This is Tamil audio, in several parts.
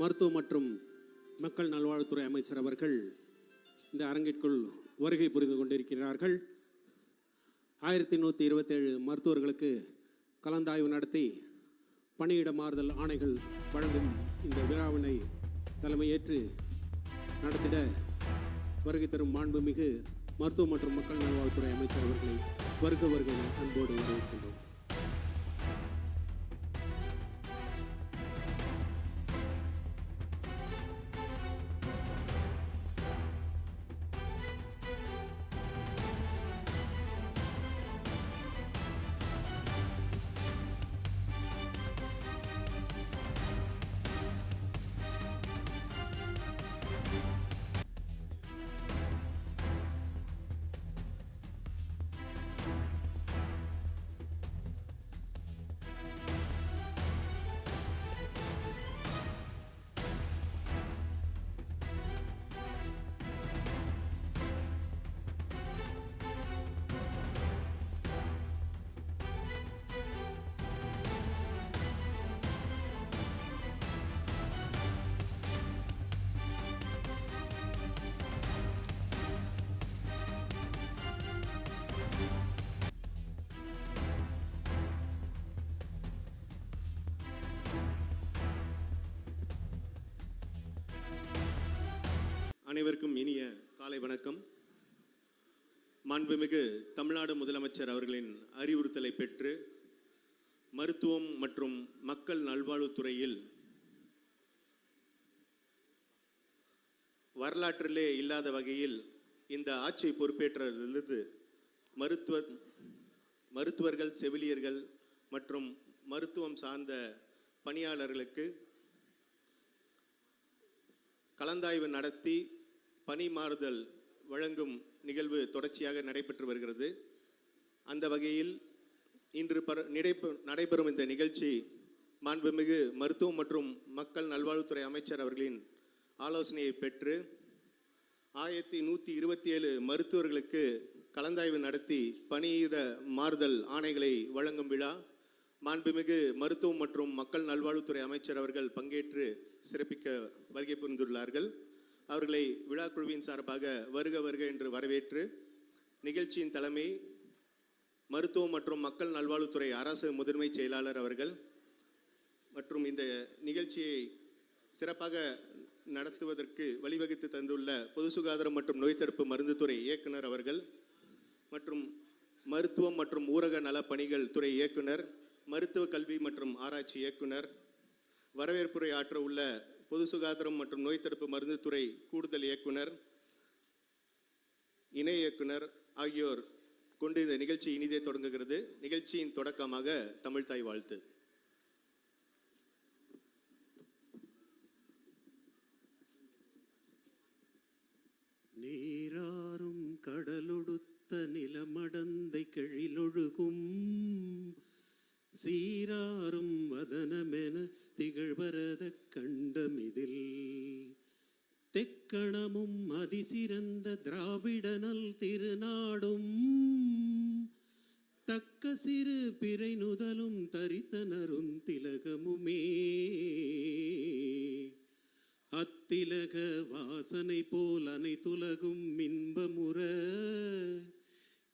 மருத்துவ மற்றும் மக்கள் நல்வாழ்வுத்துறை அமைச்சர் அவர்கள் இந்த அரங்கிற்குள் வருகை புரிந்து கொண்டிருக்கிறார்கள். 1127 மருத்துவர்களுக்கு கலந்தாய்வு நடத்தி பணியிட மாறுதல் ஆணைகள் வழங்கும் இந்த விழாவினை தலைமையேற்று நடத்திட வருகை தரும் மாண்புமிகு மருத்துவ மற்றும் மக்கள் நல்வாழ்வுத்துறை அமைச்சர் அவர்களை வருக அன்போடு வரவேற்கின்றோம். அனைவருக்கும் இனிய காலை வணக்கம். மாண்புமிகு தமிழ்நாடு முதலமைச்சர் அவர்களின் அறிவுறுத்தலை பெற்று மருத்துவம் மற்றும் மக்கள் நல்வாழ்வுத்துறையில் வரலாற்றிலே இல்லாத வகையில் இந்த ஆட்சியை பொறுப்பேற்றதிலிருந்து மருத்துவர்கள், செவிலியர்கள் மற்றும் மருத்துவம் சார்ந்த பணியாளர்களுக்கு கலந்தாய்வு நடத்தி பணி மாறுதல் வழங்கும் நிகழ்வு தொடர்ச்சியாக நடைபெற்று வருகிறது. அந்த வகையில் இன்று நடைபெறும் இந்த நிகழ்ச்சி மாண்புமிகு மருத்துவம் மற்றும் மக்கள் நல்வாழ்வுத்துறை அமைச்சர் அவர்களின் ஆலோசனையை பெற்று 1127 மருத்துவர்களுக்கு கலந்தாய்வு நடத்தி பணியிட மாறுதல் ஆணைகளை வழங்கும் விழா மாண்புமிகு மருத்துவம் மற்றும் மக்கள் நல்வாழ்வுத்துறை அமைச்சர் அவர்கள் பங்கேற்று சிறப்பிக்க வருகை புரிந்துள்ளார்கள். அவர்களை விழாக்குழுவின் சார்பாக வருக என்று வரவேற்று நிகழ்ச்சியின் தலைமை மருத்துவம் மற்றும் மக்கள் நல்வாழ்வுத்துறை அரசு முதன்மை செயலாளர் அவர்கள் மற்றும் இந்த நிகழ்ச்சியை சிறப்பாக நடத்துவதற்கு வழிவகுத்து தந்துள்ள பொது சுகாதாரம் மற்றும் நோய் தடுப்பு மருந்துத்துறை இயக்குனர் அவர்கள் மற்றும் மருத்துவம் மற்றும் ஊரக நல பணிகள் துறை இயக்குனர், மருத்துவ கல்வி மற்றும் ஆராய்ச்சி இயக்குனர், வரவேற்புரை ஆற்ற உள்ள பொது சுகாதாரம் மற்றும் நோய் தடுப்பு மருந்துத்துறை கூடுதல் இயக்குனர், இணை இயக்குனர் ஆகியோர் கொண்டு இந்த நிகழ்ச்சி இனிதே தொடங்குகிறது. நிகழ்ச்சியின் தொடக்கமாக தமிழ்தாய் வாழ்த்து. நீராறும் கடலொடுத்த நிலமடந்தை கெழிலொழுகும் சீராறும் வதனமென திகழ்வரத கண்டமிதில் தெக்கணமும் அதிசிறந்த திராவிடனல் திருநாடும் தக்க சிறு பிறை நுதலும் தரித்தனரும் திலகமுமே அத்திலக வாசனை போல் அனைத்துலகும் இன்பமுற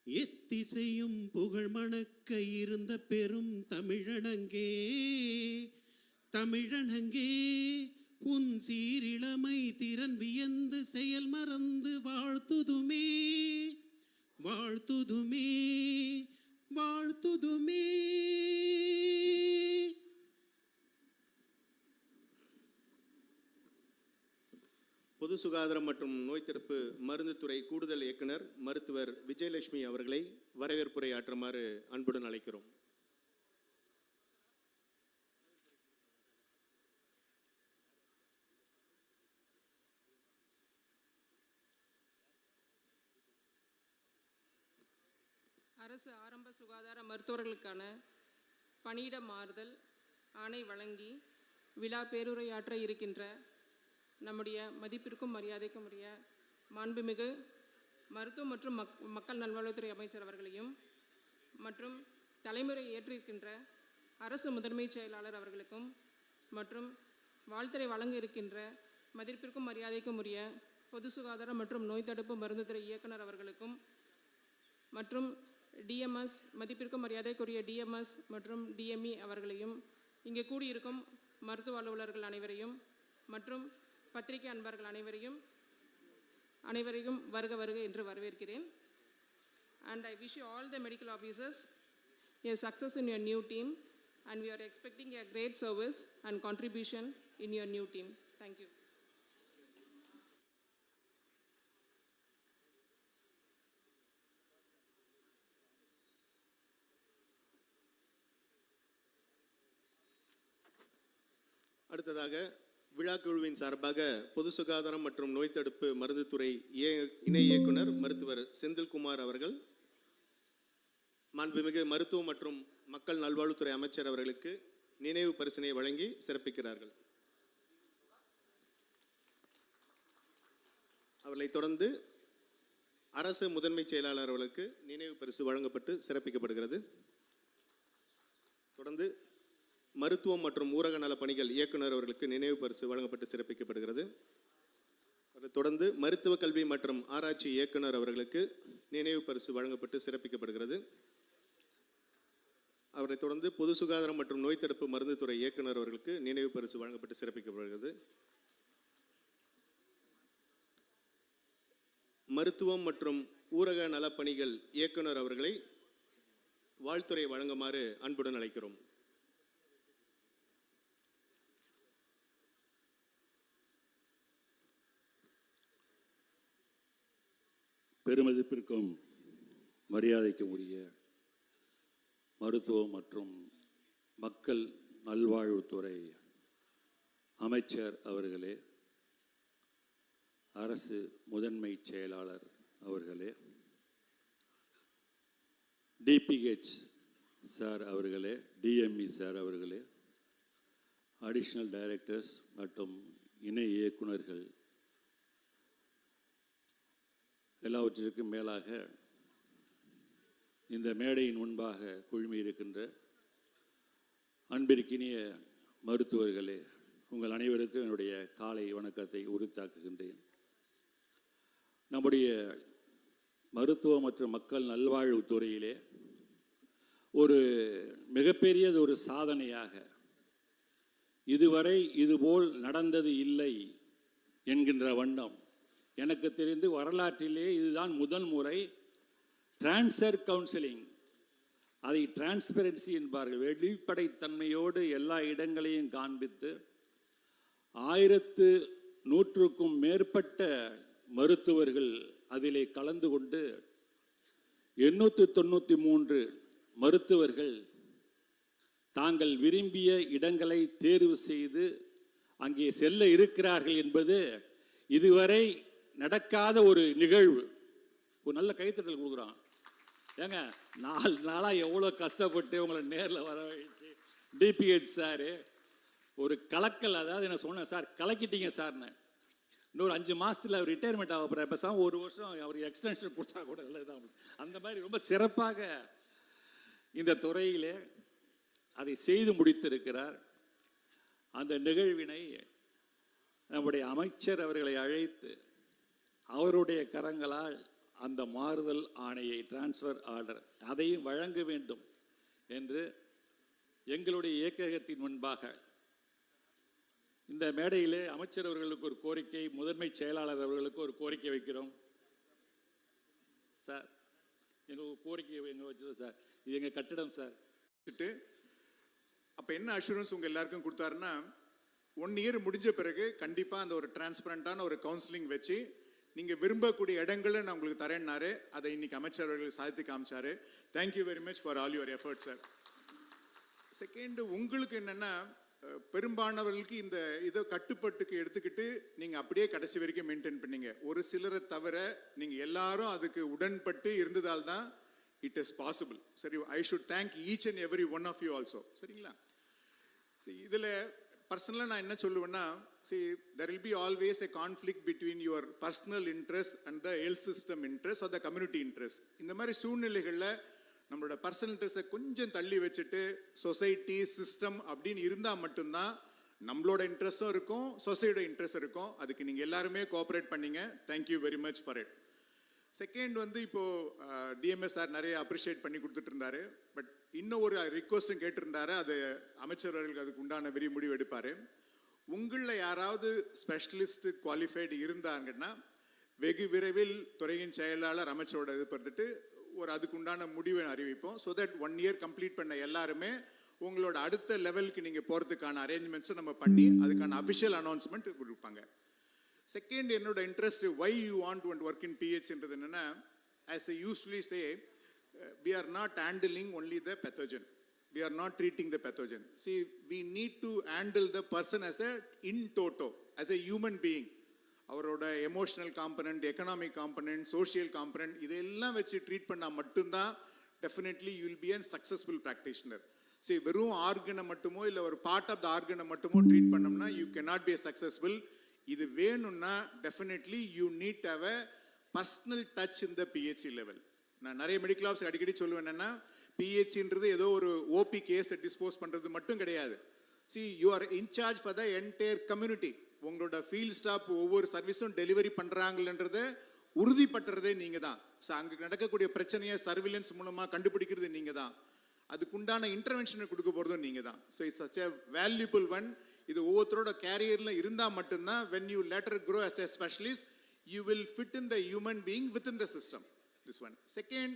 எத்திசையும் புகழ் மணக்க இருந்த பெரும் தமிழனங்கே உன் சீரிழமை திறன் வியந்து செயல் மறந்து வாழ்த்துதுமே பொது சுகாதாரம் மற்றும் நோய் தடுப்பு மருந்துத்துறை கூடுதல் இயக்குனர் மருத்துவர் விஜயலட்சுமி அவர்களை வரவேற்புரை ஆற்றுமாறு அன்புடன் அழைக்கிறோம். அரசு ஆரம்ப சுகாதார மருத்துவர்களுக்கான பணியிட மாறுதல் ஆணை வழங்கி விழா பேருரையாற்ற இருக்கின்ற நம்முடைய மதிப்பிற்கும் மரியாதைக்கும் உரிய மாண்புமிகு மருத்துவ மற்றும் மக்கள் நல்வாழ்வுத்துறை அமைச்சர் அவர்களையும் மற்றும் தலைமுறை ஏற்றிருக்கின்ற அரசு முதன்மை செயலாளர் அவர்களுக்கும் மற்றும் வாழ்த்துறை வழங்க இருக்கின்ற மதிப்பிற்கும் மரியாதைக்கும் உரிய பொது சுகாதாரம் மற்றும் நோய் தடுப்பு மருந்துத்துறை இயக்குனர் அவர்களுக்கும் மற்றும் டிஎம்எஸ் மதிப்பிற்கும் மரியாதைக்குரிய டிஎம்எஸ் மற்றும் டிஎம்இ அவர்களையும் இங்கே கூடியிருக்கும் மருத்துவ அலுவலர்கள் அனைவரையும் மற்றும் பத்திரிகை அன்பர்கள் அனைவரையும் வருக வருக என்று வரவேற்கிறேன். And I wish you all the medical officers a success in your new team, and we are expecting a great service and contribution in your new team. Thank you. அடுத்ததாக விழா குழுவின் சார்பாக பொது சுகாதாரம் மற்றும் நோய் தடுப்பு மருந்துத்துறை இணை இயக்குனர் மருத்துவர் செந்தில்குமார் அவர்கள் மாண்புமிகு மருத்துவம் மற்றும் மக்கள் நல்வாழ்வுத்துறை அமைச்சர் அவர்களுக்கு நினைவு பரிசினை வழங்கி சிறப்பிக்கிறார்கள். அவர்களை தொடர்ந்து அரசு முதன்மை செயலாளர் அவர்களுக்கு நினைவு பரிசு வழங்கப்பட்டு சிறப்பிக்கப்படுகிறது. தொடர்ந்து மருத்துவம் மற்றும் ஊரக நல பணிகள் இயக்குனர் அவர்களுக்கு நினைவு பரிசு வழங்கப்பட்டு சிறப்பிக்கப்படுகிறது. அதைத் தொடர்ந்து மருத்துவ கல்வி மற்றும் ஆராய்ச்சி இயக்குனர் அவர்களுக்கு நினைவு பரிசு வழங்கப்பட்டு சிறப்பிக்கப்படுகிறது. அவரைத் தொடர்ந்து பொது சுகாதாரம் மற்றும் நோய் தடுப்பு மருந்துத்துறை இயக்குனர் அவர்களுக்கு நினைவு பரிசு வழங்கப்பட்டு சிறப்பிக்கப்படுகிறது. மருத்துவம் மற்றும் ஊரக நலப்பணிகள் இயக்குனர் அவர்களை வாழ்த்துரை வழங்குமாறு அன்புடன் அழைக்கிறோம். பெருமதிப்பிற்கும் மரியாதைக்கும் உரிய மருத்துவம் மற்றும் மக்கள் நல்வாழ்வுத்துறை அமைச்சர் அவர்களே, அரசு முதன்மை செயலாளர் அவர்களே, டிபிஹெச் சார் அவர்களே, டிஎம்இ சார் அவர்களே, அடிஷனல் டைரக்டர்ஸ் மற்றும் இணை இயக்குநர்கள், எல்லாவற்றிற்கும் மேலாக இந்த மேடையின் முன்பாக குழுமி இருக்கின்ற அன்பிற்கினிய மருத்துவர்களே, உங்கள் அனைவருக்கும் என்னுடைய காலை வணக்கத்தை உரித்தாக்குகின்றேன். நம்முடைய மருத்துவ மற்றும் மக்கள் நல்வாழ்வுத்துறையிலே ஒரு மிகப்பெரியது ஒரு சாதனையாக இதுவரை இதுபோல் நடந்தது இல்லை என்கின்ற வண்ணம் எனக்கு தெரிந்து வரலாற்றிலே இதுதான் முதல் முறை டிரான்ஸ்ஃபர் கவுன்சிலிங், அதை டிரான்ஸ்பரன்சி என்பார்கள், வெளிப்படைத்தன்மையோடு எல்லா இடங்களையும் காண்பித்து 1100க்கும் மேற்பட்ட மருத்துவர்கள் அதிலே கலந்து கொண்டு 893 மருத்துவர்கள் தாங்கள் விரும்பிய இடங்களை தேர்வு செய்து அங்கே செல்ல இருக்கிறார்கள் என்பது இதுவரை நடக்காத ஒரு நிகழ்வு. ஒரு நல்ல கைத்தட்டல் கொடுக்குறான். ஏங்க, 4 நாளாக எவ்வளோ கஷ்டப்பட்டு உங்களை நேரில் வர வைத்து டிபிஹெச் சார் ஒரு கலக்கல், அதாவது என்ன சொன்னேன் சார், கலக்கிட்டீங்க சார்னு. இன்னொரு 5 மாதத்தில் அவர் ரிட்டையர்மெண்ட் ஆக போகிறார், பேசாமல் 1 வருஷம் அவருக்கு எக்ஸ்டென்ஷன் கொடுத்தா கூட இல்லை தான். அந்த மாதிரி ரொம்ப சிறப்பாக இந்த துறையிலே அதை செய்து முடித்திருக்கிறார். அந்த நிகழ்வினை நம்முடைய அமைச்சர் அவர்களை அழைத்து அவருடைய கரங்களால் அந்த மாறுதல் ஆணையை, டிரான்ஸ்ஃபர் ஆர்டர், அதையும் வழங்க வேண்டும் என்று எங்களுடைய இயக்ககத்தின் முன்பாக இந்த மேடையிலே அமைச்சர் அவர்களுக்கு ஒரு கோரிக்கை, முதன்மை செயலாளர் அவர்களுக்கு ஒரு கோரிக்கை வைக்கிறோம். சார், எங்களுக்கு கோரிக்கை எங்க வச்சிருக்கோம் சார், இது எங்கள் கட்டிடம் சார். அப்போ என்ன அஷூரன்ஸ் உங்கள் எல்லாருக்கும் கொடுத்தாருன்னா, 1 இயர் முடிஞ்ச பிறகு கண்டிப்பாக அந்த ஒரு டிரான்ஸ்பரண்டான ஒரு கவுன்சிலிங் வச்சு நீங்கள் விரும்பக்கூடிய இடங்களை நான் உங்களுக்கு தரேன்னாரு. அதை இன்னைக்கு அமைச்சர் அவர்கள் சாதித்து காமிச்சாரு. Thank you very much for all your effort sir. Second, உங்களுக்கு என்னென்னா, பெரும்பாலானவர்களுக்கு இந்த இதை கட்டுப்பாட்டுக்கு எடுத்துக்கிட்டு நீங்கள் அப்படியே கடைசி வரைக்கும் மெயின்டைன் பண்ணீங்க. ஒரு சிலரை தவிர நீங்கள் எல்லாரும் அதுக்கு உடன்பட்டு இருந்ததால் தான் இட் இஸ் பாசிபிள். சரி, I should thank each and every one of you also. சரிங்களா? சரி, இதில் பர்சனலாக நான் என்ன சொல்லுவேன்னா, see, there will be always a conflict between your personal interest and the health system interest or the community interest. இந்த மாதிரி சூழ்நிலைகளில் நம்மளோட பர்சனல் இன்ட்ரெஸ்ட்டை கொஞ்சம் தள்ளி வச்சுட்டு சொசைட்டி சிஸ்டம் அப்படின்னு இருந்தால் மட்டும்தான் நம்மளோட இன்ட்ரெஸ்டும் இருக்கும், சொசைட்டியோட இன்ட்ரெஸ்ட் இருக்கும். அதுக்கு நீங்கள் எல்லாருமே கோஆப்ரேட் பண்ணீங்க. Thank you very much for it. Second வந்து இப்போ டிஎம்எஸ் சார் நிறைய அப்ரிஷியேட் பண்ணி கொடுத்துட்டு இருந்தாரு. பட் இன்னும் ஒரு ரிக்வஸ்டும் கேட்டிருந்தாரு. அது அமைச்சர் அவர்களுக்கு அதுக்கு உண்டான விரி முடிவு எடுப்பார். உங்களில் யாராவது ஸ்பெஷலிஸ்ட் குவாலிஃபைடு இருந்தாங்கன்னா வெகு விரைவில் துறையின் செயலாளர் அமைச்சரோட இது பார்த்துட்டு ஒரு அதுக்கு உண்டான முடிவை அறிவிப்போம். ஸோ தட் 1 இயர் கம்ப்ளீட் பண்ண எல்லாருமே உங்களோட அடுத்த லெவலுக்கு நீங்கள் போகிறதுக்கான அரேஞ்ச்மெண்ட்ஸும் நம்ம பண்ணி அதுக்கான அஃபிஷியல் அனௌன்ஸ்மெண்ட் கொடுப்பாங்க. செகண்ட், என்னோட interest why you want to work in பிஹெச்ன்றது என்னென்னா, as I usually say, we are not handling only the pathogen. We are not treating the pathogen. See, we need to handle the person as a in toto, as a human being. அவரோட emotional component, economic component, social component இதெல்லாம் வச்சு ட்ரீட் பண்ணால் மட்டும்தான் definitely you will be an successful practitioner. சரி, வெறும் ஆர்கனை மட்டுமோ இல்லை ஒரு பார்ட் ஆஃப் த ஆர்கனை மட்டுமோ ட்ரீட் பண்ணோம்னா யூ கேனாட் பி சக்ஸஸ்ஃபுல். இது வேணும்னா definitely you need have a personal touch in the PHC level. நான் நிறைய மெடிக்கல் ஆஃபீஸர் அடிக்கடி சொல்லுவேன் என்னன்னா, பிஹெச்ன்றது ஏதோ ஒரு ஓபி கேஸை டிஸ்போஸ் பண்ணுறது மட்டும் கிடையாது. See, you are in charge for the entire community. உங்களோட ஃபீல்ட் ஸ்டாஃப் ஒவ்வொரு சர்வீஸும் டெலிவரி பண்ணுறாங்கன்றத உறுதிப்படுத்துறதே நீங்கள் தான். ஸோ அங்கே நடக்கக்கூடிய பிரச்சனையை சர்விலன்ஸ் மூலமாக கண்டுபிடிக்கிறது நீங்கள் தான். அதுக்குண்டான இன்டர்வென்ஷனை கொடுக்க போகிறதும் நீங்கள் தான். So it's such a valuable one. இது ஒவ்வொருத்தரோட கேரியரில் இருந்தால் மட்டும்தான் when you later grow as a specialist, you will fit in the human being within the system. This one. Second,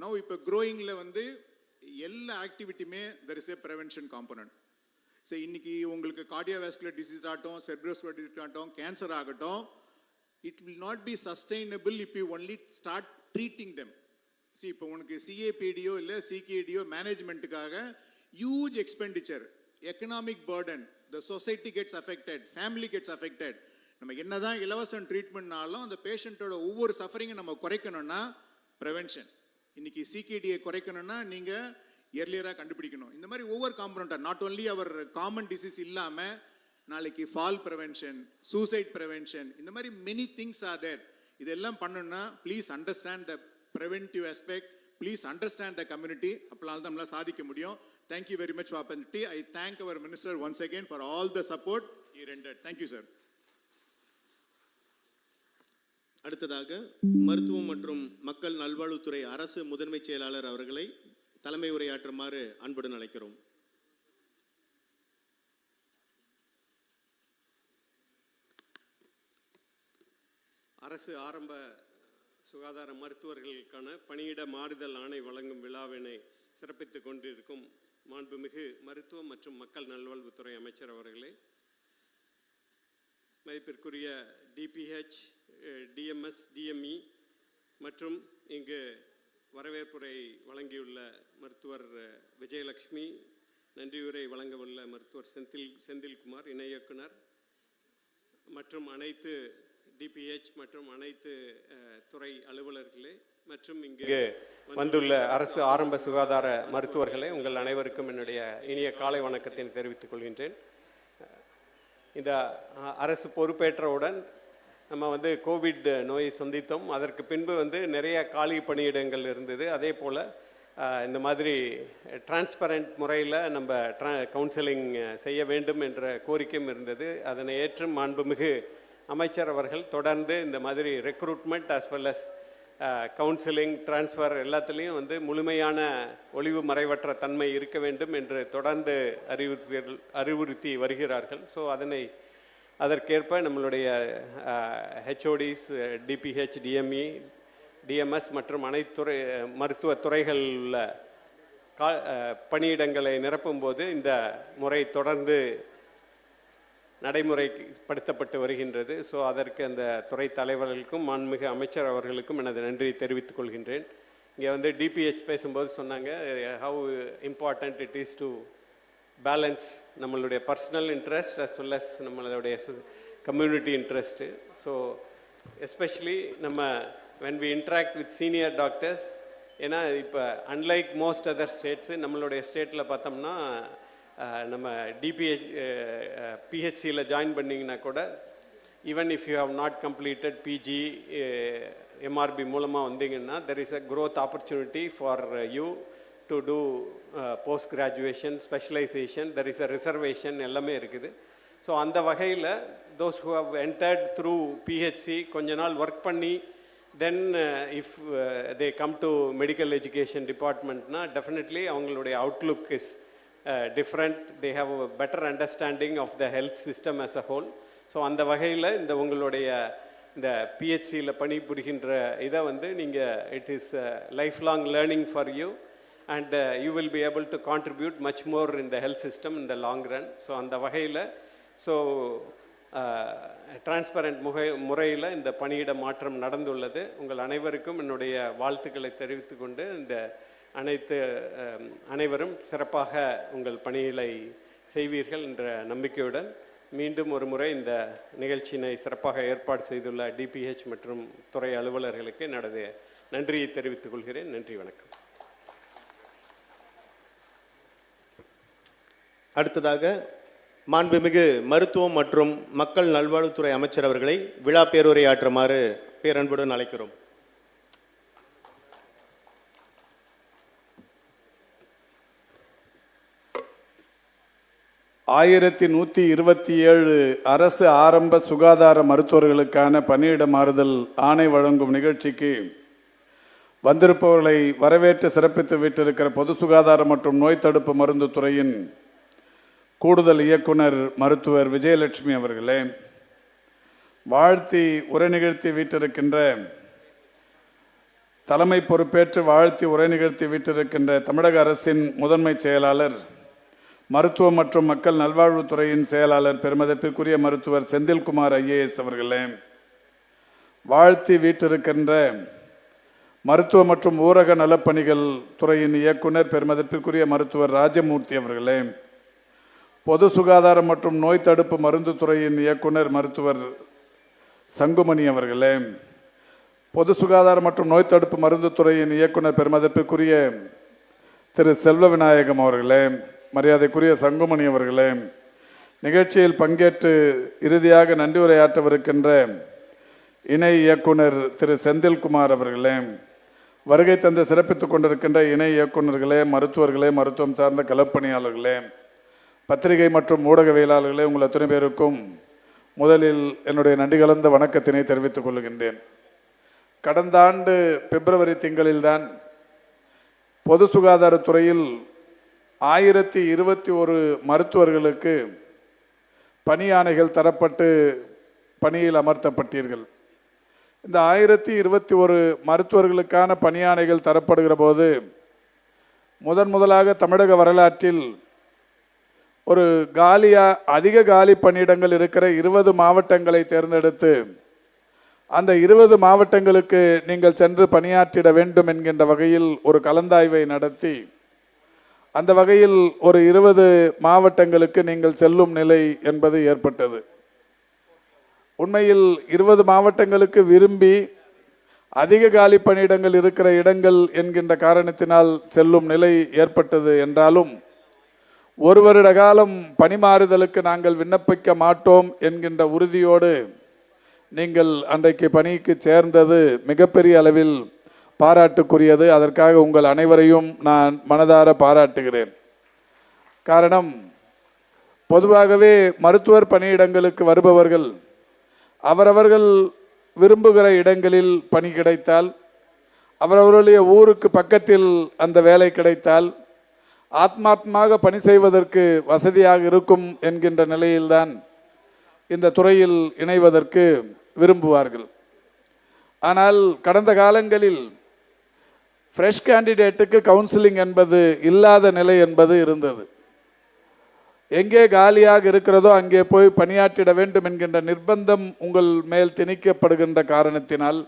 now இப்போ க்ரோயிங்கில் வந்து எல்லா ஆக்டிவிட்டியுமே there is a prevention component. So இன்னைக்கு உங்களுக்கு கார்டியோவாஸ்குலர் டிசீஸ் ஆகட்டும், செர்ப்ரோஸ்குலர் டிசீஸ் ஆகட்டும், கேன்சர் ஆகட்டும், it will not be sustainable if you only start treating them. See, இப்போ உனக்கு சிஏபிடியோ இல்லை சிகேடியோ மேனேஜ்மெண்ட்டுக்காக huge expenditure, economic burden, the society gets affected, family gets affected. நம்ம என்னதான் இலவசம் ட்ரீட்மெண்ட்னாலும் அந்த பேஷண்ட்டோட ஒவ்வொரு சஃபரிங்கை நம்ம குறைக்கணும்னா ப்ரிவென்ஷன். இன்னைக்கு சிகேடியை குறைக்கணும்னா நீங்கள் எர்லியராக கண்டுபிடிக்கணும். இந்த மாதிரி ஒவ்வொரு காம்பனண்ட்டாக, not only our common disease இல்லாமல் நாளைக்கு ஃபால் ப்ரிவென்ஷன், சூசைட் ப்ரிவென்ஷன், இந்த மாதிரி மெனி திங்ஸ் ஆர் தேர். இதெல்லாம் பண்ணணும்னா please understand the preventive aspect, please understand the community. அப்போனால தான் நம்மளால் சாதிக்க முடியும். Thank you very much for opportunity. I thank our minister once again for all the support he rendered. Thank you sir. அடுத்ததாக மருத்துவம் மற்றும் மக்கள் நல்வாழ்வுத்துறை அரசு முதன்மை செயலாளர் அவர்களை தலைமை உரையாற்றுமாறு அன்புடன் அழைக்கிறோம். அரசு ஆரம்ப சுகாதார மருத்துவர்களுக்கான பணியிட மாறுதல் ஆணை வழங்கும் விழாவினை சிறப்பித்துக் கொண்டிருக்கும் மாண்புமிகு மருத்துவம் மற்றும் மக்கள் நல்வாழ்வுத்துறை அமைச்சர் அவர்களே, மதிப்பிற்குரிய டிபிஹெச், டிஎம்எஸ், டிஎம்இ மற்றும் இங்கு வரவேற்புரை வழங்கியுள்ள மருத்துவர் விஜயலட்சுமி, நன்றியுரை வழங்கவுள்ள மருத்துவர் செந்தில்குமார் இணை இயக்குனர் மற்றும் அனைத்து டிபிஹெச் மற்றும் அனைத்து துறை அலுவலர்களே மற்றும் இங்கு வந்துள்ள அரசு ஆரம்ப சுகாதார மருத்துவர்களே, உங்கள் அனைவருக்கும் என்னுடைய இனிய காலை வணக்கத்தை தெரிவித்துக் கொள்கின்றேன். இந்த அரசு பொறுப்பேற்றவுடன் நம்ம கோவிட் நோயை சந்தித்தோம். அதற்கு பின்பு நிறைய காலி பணியிடங்கள் இருந்தது. அதே போல் இந்த மாதிரி டிரான்ஸ்பரண்ட் முறையில் நம்ம கவுன்சிலிங் செய்ய வேண்டும் என்ற கோரிக்கையும் இருந்தது. அதனை ஏற்று மாண்புமிகு அமைச்சர் அவர்கள் தொடர்ந்து இந்த மாதிரி recruitment as well as counselling, transfer எல்லாத்துலேயும் முழுமையான ஒளிவு மறைவற்ற தன்மை இருக்க வேண்டும் என்று தொடர்ந்து அறிவுறுத்தி வருகிறார்கள். ஸோ அதற்கேற்ப நம்மளுடைய ஹெச்ஓடிஸ், டிபிஹெச், டிஎம்இ, டிஎம்எஸ் மற்றும் அனைத்து மருத்துவ துறைகளில் உள்ள பணியிடங்களை நிரப்பும்போது இந்த முறை தொடர்ந்து நடைமுறைப்படுத்தப்பட்டு வருகின்றது. ஸோ அதற்கு அந்த துறை தலைவர்களுக்கும் மாண்புமிகு அமைச்சர் அவர்களுக்கும் எனது நன்றி தெரிவித்துக் கொள்கின்றேன். இங்கே டிபிஹெச் பேசும்போது சொன்னாங்க how important it is to balance நம்மளுடைய personal interest as well as நம்மளுடைய கம்யூனிட்டி இன்ட்ரெஸ்ட்டு. ஸோ எஸ்பெஷலி நம்ம when we interact with senior doctors, ஏன்னா இப்போ அன்லைக் மோஸ்ட் அதர் ஸ்டேட்ஸு, நம்மளுடைய ஸ்டேட்டில் பார்த்தோம்னா நம்ம பிஹெச்சியில் ஜாயின் பண்ணிங்கன்னா கூட even if you have not completed PG, MRB மூலமாக வந்தீங்கன்னா there is a growth opportunity for you to do post graduation, specialization, there is a reservation எல்லாமே இருக்குது. ஸோ அந்த வகையில் those who have entered through PHC கொஞ்ச நாள் ஒர்க் பண்ணி then if they come to medical education departmentனா definitely அவங்களுடைய outlook is different. They have a better understanding of the health system as a whole. So அந்த வகையில் இந்த உங்களுடைய இந்த பிஹெச்சியில் பணிபுரிகின்ற இதை வந்து நீங்கள் it is life long learning for you and you will be able to contribute much more in the health system in the long run. So அந்த வகையில் ஸோ டிரான்ஸ்பரண்ட் முறையில் இந்த பணியிட மாற்றம் நடந்துள்ளது. உங்கள் அனைவருக்கும் என்னுடைய வாழ்த்துக்களை தெரிவித்து கொண்டு இந்த அனைவரும் சிறப்பாக உங்கள் பணிகளை செய்வீர்கள் என்ற நம்பிக்கையுடன் மீண்டும் ஒரு முறை இந்த நிகழ்ச்சியினை சிறப்பாக ஏற்பாடு செய்துள்ள டிபிஹெச் மற்றும் துறை அலுவலர்களுக்கு எனது நன்றியை தெரிவித்துக் கொள்கிறேன். நன்றி, வணக்கம். அடுத்ததாக மாண்புமிகு மருத்துவம் மற்றும் மக்கள் நல்வாழ்வுத்துறை அமைச்சர் அவர்களை விழா பேருரையாற்றுமாறு பேரன்புடன் அழைக்கிறோம். ஆயிரத்தி 127 அரசு ஆரம்ப சுகாதார மருத்துவர்களுக்கான பணியிட மாறுதல் ஆணை வழங்கும் நிகழ்ச்சிக்கு வந்திருப்பவர்களை வரவேற்று சிறப்பித்து விட்டிருக்கிற பொது சுகாதாரம் மற்றும் நோய் தடுப்பு மருந்து துறையின் கூடுதல் இயக்குனர் மருத்துவர் விஜயலட்சுமி அவர்களே, வாழ்த்தி உரை நிகழ்த்தி வீட்டிருக்கின்ற தலைமை பொறுப்பேற்று வாழ்த்தி உரை நிகழ்த்தி வீட்டிருக்கின்ற தமிழக அரசின் முதன்மை செயலாளர் மருத்துவம் மற்றும் மக்கள் நல்வாழ்வுத்துறையின் செயலாளர் பெருமதிப்பிற்குரிய மருத்துவர் செந்தில்குமார் ஐஏஎஸ் அவர்களே, வாழ்த்தி வீட்டிருக்கின்ற மருத்துவ மற்றும் ஊரக நலப்பணிகள் துறையின் இயக்குனர் பெருமதிப்பிற்குரிய மருத்துவர் ராஜமூர்த்தி அவர்களே, பொது சுகாதாரம் மற்றும் நோய் தடுப்பு மருந்து துறையின் இயக்குனர் மருத்துவர் சங்குமணி அவர்களே, பொது சுகாதாரம் மற்றும் நோய் தடுப்பு மருந்து துறையின் இயக்குனர் பெருமதிப்பிற்குரிய திரு செல்வ விநாயகம் அவர்களே, மரியாதைக்குரிய சங்குமணி அவர்களே, நிகழ்ச்சியில் பங்கேற்று இறுதியாக நன்றி உரையாற்றவிருக்கின்ற இணை இயக்குனர் திரு செந்தில்குமார் அவர்களே, வருகை தந்து சிறப்பித்துக் கொண்டிருக்கின்ற இணை இயக்குநர்களே, மருத்துவர்களே, மருத்துவம் சார்ந்த களப்பணியாளர்களே, பத்திரிகை மற்றும் ஊடகவியலாளர்களே, உங்கள் அத்தனை பேருக்கும் முதலில் என்னுடைய நன்றி கலந்த வணக்கத்தினை தெரிவித்துக் கொள்கின்றேன். கடந்த ஆண்டு பிப்ரவரி திங்களில்தான் பொது சுகாதாரத்துறையில் 1021 மருத்துவர்களுக்கு பணியாணைகள் தரப்பட்டு பணியில் அமர்த்தப்பட்டீர்கள். இந்த 1021 மருத்துவர்களுக்கான பணியாணைகள் தரப்படுகிற போது முதலாக தமிழக வரலாற்றில் ஒரு அதிக காலி பணியிடங்கள் இருக்கிற 20 மாவட்டங்களை தேர்ந்தெடுத்து அந்த 20 மாவட்டங்களுக்கு நீங்கள் சென்று பணியாற்றிட வேண்டும் என்கின்ற வகையில் ஒரு கலந்தாய்வை நடத்தி அந்த வகையில் ஒரு 20 மாவட்டங்களுக்கு நீங்கள் செல்லும் நிலை என்பது ஏற்பட்டது. உண்மையில் 20 மாவட்டங்களுக்கு விரும்பி அதிக காலி பணியிடங்கள் இருக்கிற இடங்கள் என்கின்ற காரணத்தினால் செல்லும் நிலை ஏற்பட்டது என்றாலும் ஒரு வருட காலம் பணிமாறுதலுக்கு நாங்கள் விண்ணப்பிக்க மாட்டோம் என்கின்ற உறுதியோடு நீங்கள் அன்றைக்கு பணிக்கு சேர்ந்தது மிகப்பெரிய அளவில் பாராட்டுக்குரியது. அதற்காக உங்கள் அனைவரையும் நான் மனதார பாராட்டுகிறேன். காரணம், பொதுவாகவே மருத்துவர் பணியிடங்களுக்கு வருபவர்கள் அவரவர்கள் விரும்புகிற இடங்களில் பணி கிடைத்தால், அவரவர்களுடைய ஊருக்கு பக்கத்தில் அந்த வேலை கிடைத்தால் ஆத்மாத்மாக பணி செய்வதற்கு வசதியாக இருக்கும் என்கின்ற நிலையில்தான் இந்த துறையில் இணைவதற்கு விரும்புவார்கள். ஆனால் கடந்த காலங்களில் ஃப்ரெஷ் கேண்டிடேட்டுக்கு கவுன்சிலிங் என்பது இல்லாத நிலை என்பது இருந்தது. எங்கே காலியாக இருக்கிறதோ அங்கே போய் பணியாற்றிட வேண்டும் என்கின்ற நிர்பந்தம் உங்கள் மேல் திணிக்கப்படுகின்ற காரணத்தினால்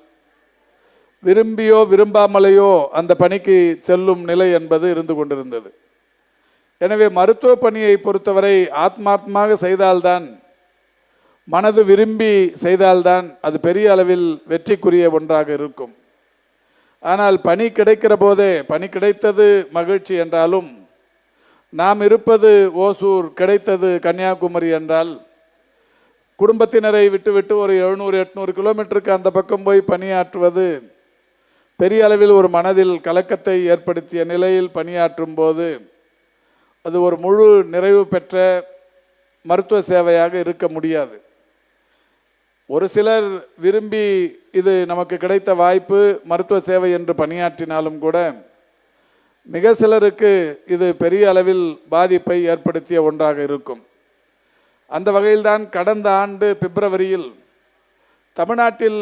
விரும்பியோ விரும்பாமலேயோ அந்த பணிக்கு செல்லும் நிலை என்பது இருந்து கொண்டிருந்தது. எனவே மருத்துவ பணியை பொறுத்தவரை ஆத்மாத்மாக செய்தால்தான், மனது விரும்பி செய்தால்தான் அது பெரிய அளவில் வெற்றிக்குரிய ஒன்றாக இருக்கும். ஆனால் பணி கிடைக்கிற போதே, பணி கிடைத்தது மகிழ்ச்சி என்றாலும், நாம் இருப்பது ஓசூர், கிடைத்தது கன்னியாகுமரி என்றால் குடும்பத்தினரை விட்டுவிட்டு ஒரு 700-800 கிலோமீட்டருக்கு அந்த பக்கம் போய் பணியாற்றுவது பெரிய அளவில் ஒரு மனதில் கலக்கத்தை ஏற்படுத்திய நிலையில் பணியாற்றும் போது அது ஒரு முழு நிறைவு பெற்ற மருத்துவ சேவையாக இருக்க முடியாது. ஒரு சிலர் விரும்பி இது நமக்கு கிடைத்த வாய்ப்பு மருத்துவ சேவை என்று பணியாற்றினாலும் கூட மிக சிலருக்கு இது பெரிய அளவில் பாதிப்பை ஏற்படுத்திய ஒன்றாக இருக்கும். அந்த வகையில்தான் கடந்த ஆண்டு பிப்ரவரியில் தமிழ்நாட்டில்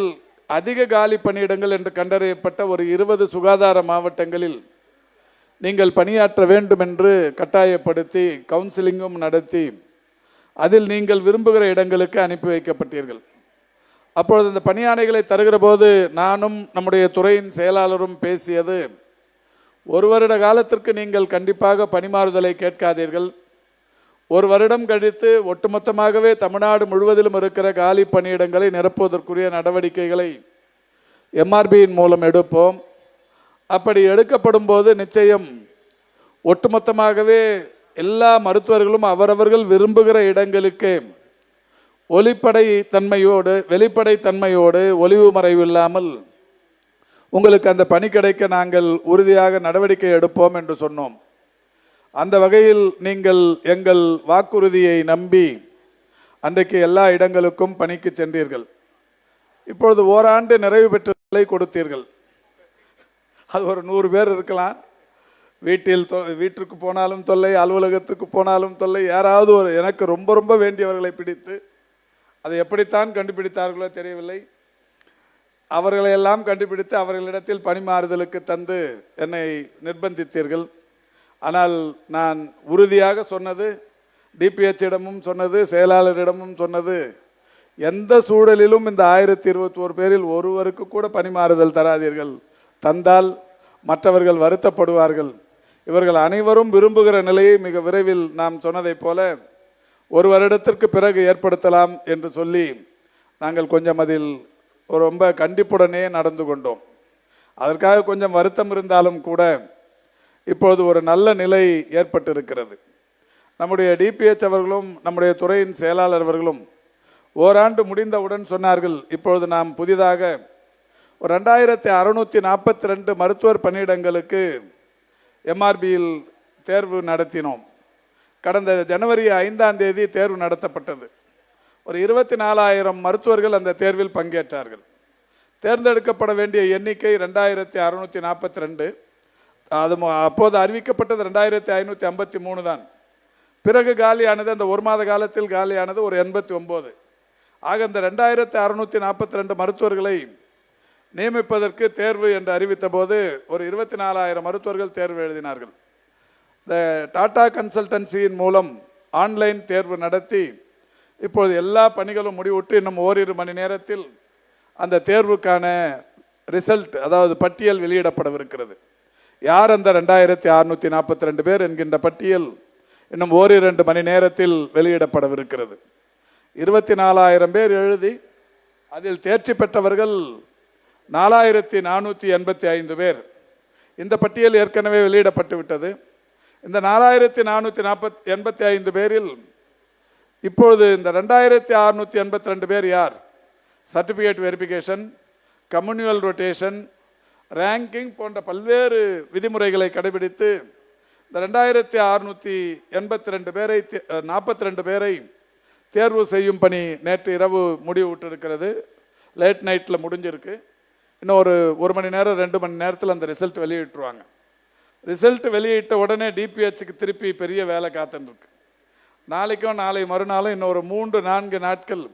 அதிக காலி பணியிடங்கள் என்று கண்டறியப்பட்ட ஒரு 20 சுகாதார மாவட்டங்களில் நீங்கள் பணியாற்ற வேண்டும் என்று கட்டாயப்படுத்தி கவுன்சிலிங்கும் நடத்தி அதில் நீங்கள் விரும்புகிற இடங்களுக்கு அனுப்பி வைக்கப்பட்டீர்கள். அப்பொழுது இந்த பணியாணைகளை தருகிற போது நானும் நம்முடைய துறையின் செயலாளரும் பேசியது, ஒரு வருட காலத்திற்கு நீங்கள் கண்டிப்பாக பணிமாறுதலை கேட்காதீர்கள். ஒரு வருடம் கழித்து ஒட்டுமொத்தமாகவே தமிழ்நாடு முழுவதிலும் இருக்கிற காலி பணியிடங்களை நிரப்புவதற்குரிய நடவடிக்கைகளை எம்ஆர்பியின் மூலம் எடுப்போம். அப்படி எடுக்கப்படும் போது நிச்சயம் ஒட்டுமொத்தமாகவே எல்லா மருத்துவர்களும் அவரவர்கள் விரும்புகிற இடங்களுக்கு ஒளிப்படை தன்மையோடு வெளிப்படை தன்மையோடு ஒளிவு மறைவு இல்லாமல் உங்களுக்கு அந்த பணி கிடைக்க நாங்கள் உறுதியாக நடவடிக்கை எடுப்போம் என்று சொன்னோம். அந்த வகையில் நீங்கள் எங்கள் வாக்குறுதியை நம்பி அன்றைக்கு எல்லா இடங்களுக்கும் பணிக்கு சென்றீர்கள். இப்பொழுது ஓராண்டு நிறைவு பெற்றதை கொடுத்தீர்கள். அது ஒரு 100 பேர் இருக்கலாம். வீட்டிற்கு போனாலும் தொல்லை, அலுவலகத்துக்கு போனாலும் தொல்லை. யாராவது ஒரு எனக்கு ரொம்ப ரொம்ப வேண்டியவர்களை பிடித்து அதை எப்படித்தான் கண்டுபிடித்தார்களோ தெரியவில்லை, அவர்களையெல்லாம் கண்டுபிடித்து அவர்களிடத்தில் பணிமாறுதலுக்கு தந்து என்னை நிர்பந்தித்தீர்கள். ஆனால் நான் உறுதியாக சொன்னது, டிபிஹெச்சிடமும் சொன்னது, செயலாளரிடமும் சொன்னது, எந்த சூழலிலும் இந்த 1021 பேரில் ஒருவருக்கு கூட பணிமாறுதல் தராதீர்கள். தந்தால் மற்றவர்கள் வருத்தப்படுவார்கள். இவர்கள் அனைவரும் விரும்புகிற நிலையை மிக விரைவில் நாம் சொன்னதைப் போல ஒரு வருடத்திற்கு பிறகு ஏற்படுத்தலாம் என்று சொல்லி நாங்கள் கொஞ்சம் அதில் ரொம்ப கண்டிப்புடனே நடந்து கொண்டோம். அதற்காக கொஞ்சம் வருத்தம் இருந்தாலும் கூட இப்பொழுது ஒரு நல்ல நிலை ஏற்பட்டிருக்கிறது. நம்முடைய டிபிஹெச் அவர்களும் நம்முடைய துறையின் செயலாளர் அவர்களும் ஓராண்டு முடிந்தவுடன் சொன்னார்கள், இப்பொழுது நாம் புதிதாக ஒரு 2642 மருத்துவர் பணியிடங்களுக்கு எம்ஆர்பியில் தேர்வு நடத்தினோம். கடந்த ஜனவரி 5ஆம் தேதி தேர்வு நடத்தப்பட்டது. ஒரு 24,000 மருத்துவர்கள் அந்த தேர்வில் பங்கேற்றார்கள். தேர்ந்தெடுக்கப்பட வேண்டிய எண்ணிக்கை 2642. அது அப்போது அறிவிக்கப்பட்டது 2553 தான். பிறகு காலியானது, அந்த ஒரு மாத காலத்தில் காலியானது ஒரு 89. ஆக இந்த 2642 மருத்துவர்களை நியமிப்பதற்கு தேர்வு என்று அறிவித்த போது ஒரு 24,000 மருத்துவர்கள் தேர்வு எழுதினார்கள். இந்த டாடா கன்சல்டன்சியின் மூலம் ஆன்லைன் தேர்வு நடத்தி இப்பொழுது எல்லா பணிகளும் முடிவுற்று இன்னும் ஓரிரு மணி நேரத்தில் அந்த தேர்வுக்கான ரிசல்ட், அதாவது பட்டியல் வெளியிடப்படவிருக்கிறது. யார் அந்த 2642 பேர் என்கின்ற பட்டியல் இன்னும் ஓரிரண்டு மணி நேரத்தில் வெளியிடப்படவிருக்கிறது. 24,000 பேர் எழுதி அதில் தேர்ச்சி பெற்றவர்கள் 4,485 பேர். இந்த பட்டியல் ஏற்கனவே வெளியிடப்பட்டு விட்டது. இந்த 4,485 பேரில் இப்பொழுது இந்த 2,682 பேர் யார்? Certificate verification, communal rotation, ranking போன்ற பல்வேறு விதிமுறைகளை கடைபிடித்து இந்த 2,682 பேரை 42 பேரை தேர்வு செய்யும் பணி நேற்று இரவு முடிவுற்றிருக்கிறது. லேட் நைட்டில் முடிஞ்சிருக்கு. இன்னும் ஒரு மணி நேரம் 2 மணி நேரத்தில் அந்த ரிசல்ட் வெளியிட்டுருவாங்க. ரிசல்ட் வெளியிட்ட உடனே டிபிஹெச்சுக்கு திருப்பி பெரிய வேலை காத்துருக்கு. நாளைக்கும் நாளை மறுநாளும் இன்னும் ஒரு 3-4 நாட்கள்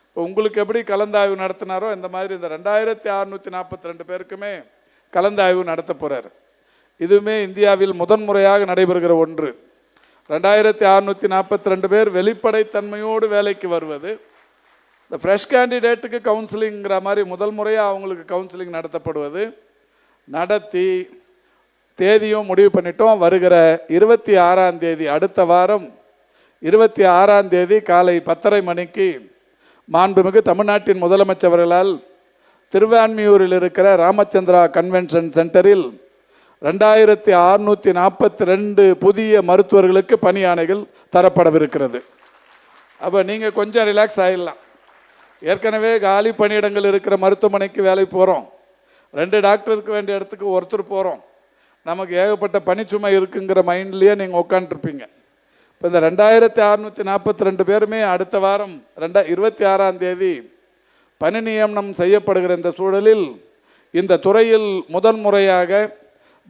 இப்போ உங்களுக்கு எப்படி கலந்தாய்வு நடத்தினாரோ இந்த மாதிரி இந்த 2,642 பேருக்குமே கலந்தாய்வு நடத்த போகிறார். இதுவுமே இந்தியாவில் முதன்முறையாக நடைபெறுகிற ஒன்று. 2,642 பேர் வெளிப்படைத்தன்மையோடு வேலைக்கு வருவது. இந்த ஃப்ரெஷ் கேண்டிடேட்டுக்கு கவுன்சிலிங்கிற மாதிரி முதல் முறையாக அவங்களுக்கு கவுன்சிலிங் நடத்தப்படுவது. நடத்தி தேதியும் முடிவு பண்ணிட்டோம். வருகிற 26ஆம் தேதி, அடுத்த வாரம் 26ஆம் தேதி காலை 10:30 மணிக்கு மாண்புமிகு தமிழ்நாட்டின் முதலமைச்சர்களால் திருவான்மியூரில் இருக்கிற ராமச்சந்திரா கன்வென்ஷன் சென்டரில் 2,642 புதிய மருத்துவர்களுக்கு பணி ஆணைகள் தரப்படவிருக்கிறது. அப்போ நீங்கள் கொஞ்சம் ரிலாக்ஸ் ஆகிடலாம். ஏற்கனவே காலி பணியிடங்கள் இருக்கிற மருத்துவமனைக்கு வேலைக்கு போகிறோம். 2 டாக்டருக்கு வேண்டிய இடத்துக்கு ஒருத்தர் போகிறோம். நமக்கு ஏகப்பட்ட பணிச்சுமை இருக்குங்கிற மைண்ட்லேயே நீங்கள் உட்காந்துருப்பீங்க. இப்போ இந்த 2642 பேருமே அடுத்த வாரம் 26ஆம் தேதி பணி நியமனம் செய்யப்படுகிற இந்த சூழலில் இந்த துறையில் முதன்முறையாக